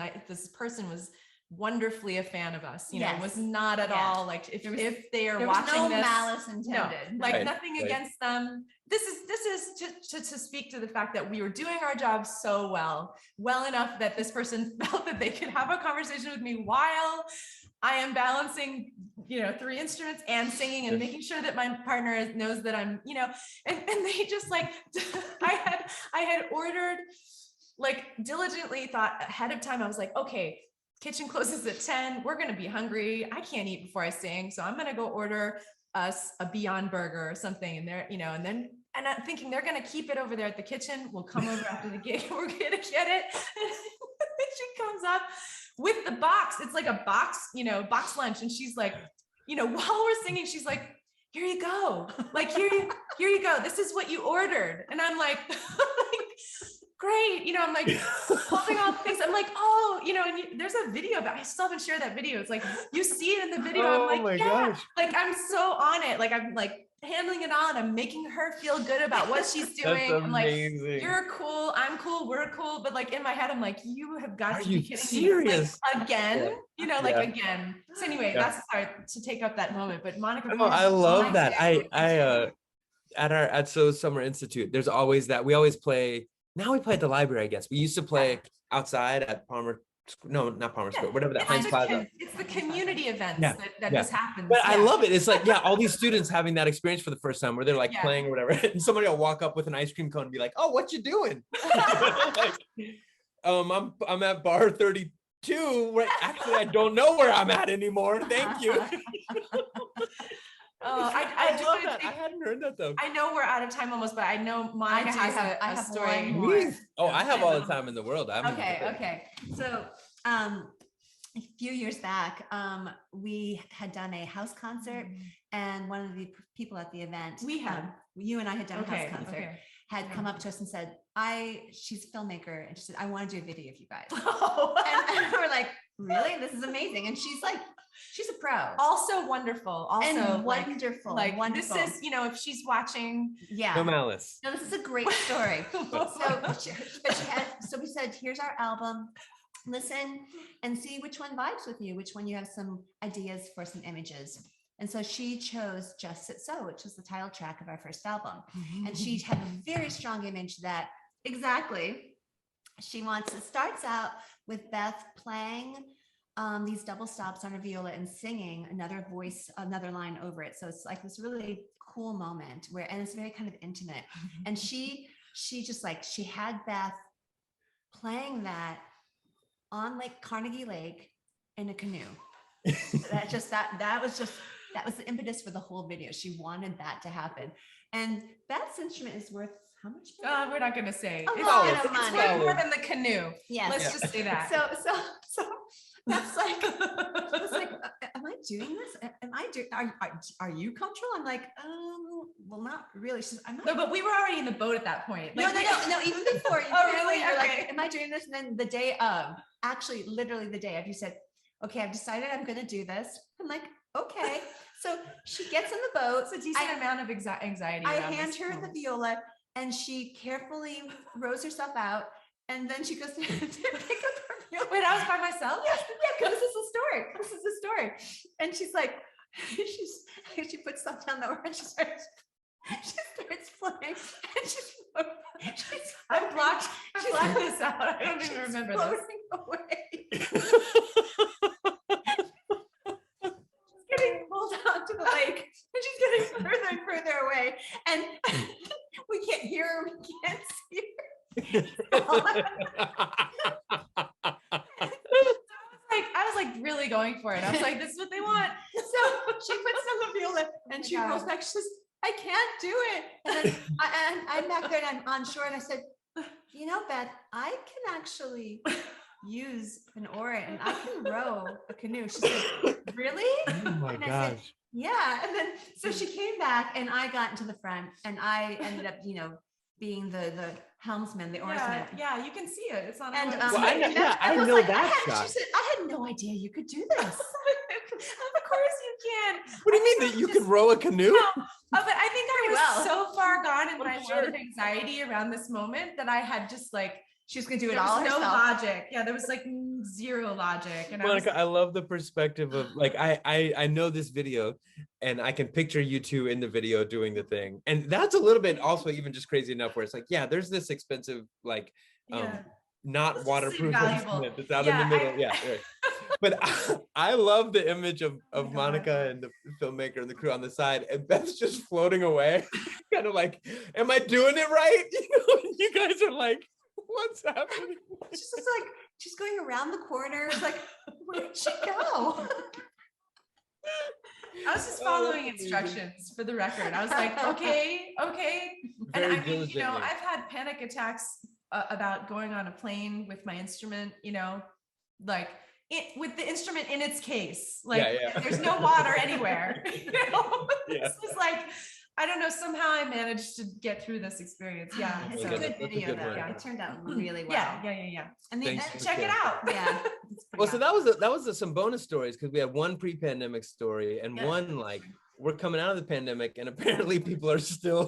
person was wonderfully a fan of us, was not at all like, if they are watching no this, malice intended, like nothing against them. This is to speak to the fact that we were doing our job so well enough that this person felt that they could have a conversation with me while I am balancing, 3 instruments and singing and making sure that my partner knows that I'm, and they just like, I had ordered, like diligently thought ahead of time. I was like, okay, kitchen closes at 10. We're going to be hungry. I can't eat before I sing. So I'm going to go order us a Beyond Burger or something. And they're, and I'm thinking they're going to keep it over there at the kitchen. We'll come over after the gig. We're going to get it. And she comes up with the box. It's like a box, box lunch. And she's like, while we're singing, she's like, here you go. Like, here you go. This is what you ordered. And I'm like, great. I'm like holding all the things. I'm like, oh, and there's a video, but I still haven't shared that video. It's like, you see it in the video. Oh, I'm like, gosh. Like, I'm so on it. Like, I'm like handling it all, and I'm making her feel good about what she's doing. That's I'm like, amazing. you're cool. I'm cool. We're cool. But like in my head, I'm like, you have got to be kidding serious? me. Like, again, again. So anyway, that's sorry to take up that moment, but Monica. Oh, I love that. At Summer Institute, there's always that. We always play. Now we play at the library, I guess. We used to play outside at Palmer. No, not Palmer Square, whatever that Heinz Plaza. It's the community events that this happens. But I love it. It's like, all these students having that experience for the first time where they're like playing or whatever. And somebody will walk up with an ice cream cone and be like, oh, what you doing? Like, I'm at bar 32. Where actually I don't know where I'm at anymore. Thank you. Oh, I just love wanna that. I take- hadn't heard that though. I know we're out of time almost, but I know Monica do has have- I a have story. one more. Please. Oh, I have all the Okay. time in the world. Okay. So, a few years back, we had done a house concert, and one of the people at the event, you and I had done a house concert, had come up to us and said, she's a filmmaker, and she said, I want to do a video of you guys. And we're like, really? This is amazing. And she's like, she's a pro. Also wonderful. Also And wonderful. Like wonderful. this is, if she's watching. Yeah. No malice. No, this is a great story. So we said, here's our album. Listen and see which one vibes with you, which one you have some ideas for some images. And so she chose Just Sit So, which was the title track of our first album. And she had a very strong image that exactly she wants. It starts out with Beth playing these double stops on her viola and singing another line over it. So it's like this really cool moment and it's very kind of intimate. And she just like, she had Beth playing that on Carnegie Lake in a canoe. That was the impetus for the whole video. She wanted that to happen. And Beth's instrument is worth how much money? We're not going to say. A lot of It's money. worth more than the canoe. Yes. Let's just say that. So that's like, I was like, am I doing this? Are you comfortable? I'm like, well, not really. She's, I'm not. No, but we were already in the boat at that point. No, even before. Oh, really? You're Okay. like, am I doing this? And then the day of, actually, literally the day of, you said, okay, I've decided I'm going to do this. I'm like, okay. So she gets in the boat. It's a decent amount of anxiety. I hand her the viola, and she carefully rows herself out. And then she goes to pick up her viola. Wait, I was by myself? Yes, yeah, because this is the story. And she's like, she puts stuff down the oar and she starts playing. And I blocked this out. I don't even remember this. Floating away. She's getting pulled out to the lake, and she's getting further and further away. And we can't hear her, we can't see her. I was like really going for it. I was like, this is what they want. So she puts down the viola and she rolls back. She says, I can't do it. And then I'm back there and I'm on shore, and I said, Beth, I can actually use an oar and I can row a canoe. She said, really? Oh my and I gosh. said, yeah. And then so she came back and I got into the front, and I ended up, being the helmsman, the oarsman. Yeah, you can see it. It's on. And Well, I know I that shot. She said, I had no idea you could do this. Of course you can. What do you mean that you could row a canoe? No, but I think I was Pretty so far gone in my sure. world of anxiety around this moment that I had just like, She was gonna do it there all was no herself. logic. Yeah, there was like zero logic. And Monica, I love the perspective of like, I know this video and I can picture you two in the video doing the thing. And that's a little bit also even just crazy enough where it's like, yeah, there's this expensive, like, not It's waterproof valuable. instrument that's out in the middle. Right. But I love the image of God. Monica and the filmmaker and the crew on the side, and Beth's just floating away, kind of like, am I doing it right? You guys are like, what's happening? She's just like, she's going around the corner. It's like, where'd she go? I was just following instructions for the record. I was like, okay. And Very I mean, diligently. I've had panic attacks about going on a plane with my instrument, like with the instrument in its case, like there's no water anywhere. This was like, I don't know, somehow I managed to get through this experience. Yeah. It's so a good that's a video good though. one. It turned out really well. Yeah. And Thanks for Check it sharing. out. yeah. it's pretty Well, so awesome. that was some bonus stories because we had one pre-pandemic story and one like we're coming out of the pandemic, and apparently people are still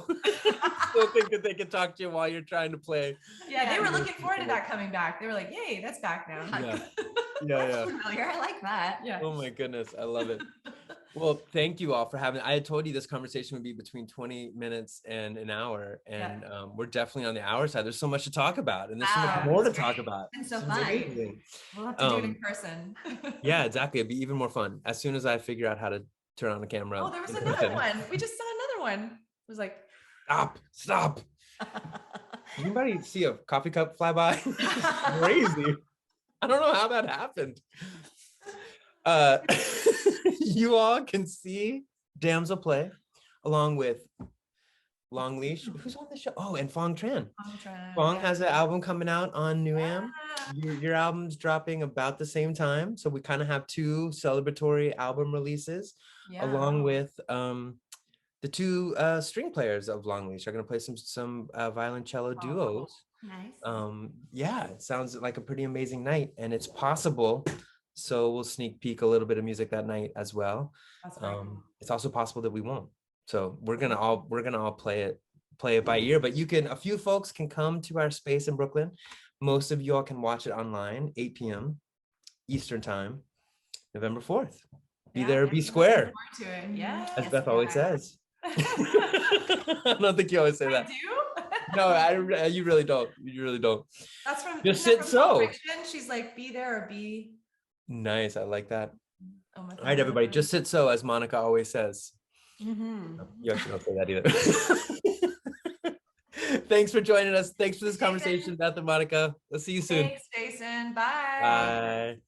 think that they can talk to you while you're trying to play. Yeah, they were looking forward to that coming back. They were like, "Yay, that's back now." That's familiar. I like that. Yeah. Oh my goodness, I love it. Well, thank you all for having. I had told you this conversation would be between 20 minutes and an hour, and we're definitely on the hour side. There's so much to talk about, and there's so much more to talk about. It's been so It's fun. amazing. We'll have to do it in person. Yeah, exactly. It'd be even more fun as soon as I figure out how to turn on the camera. Oh, there was in another person. one. We just saw another one. It was like, Stop. Anybody see a coffee cup fly by? Crazy. I don't know how that happened. You all can see Damsel play, along with Long Leash. Who's on the show? Oh, and Fong Tran. Fong has an album coming out on New Am. Your album's dropping about the same time, so we kind of have two celebratory album releases, along with the two string players of Long Leash are going to play some violoncello duos. Nice. Yeah, it sounds like a pretty amazing night, and it's possible. So we'll sneak peek a little bit of music that night as well. It's also possible that we won't. So we're gonna all play it by ear. But a few folks can come to our space in Brooklyn. Most of y'all can watch it online, 8 p.m. Eastern time, November 4th. Be there or be square. Yeah. As Beth always says. I don't think you always say that. No, you really don't. You really don't. That's from Just sit so. She's like, be there or be. Nice. I like that. Oh my God. All right, everybody, just sit so, as Monica always says. You actually don't say that either. Thanks for joining us. Thanks for this conversation, Beth and Monica. We'll see you soon. Thanks, Jason. Bye. Bye.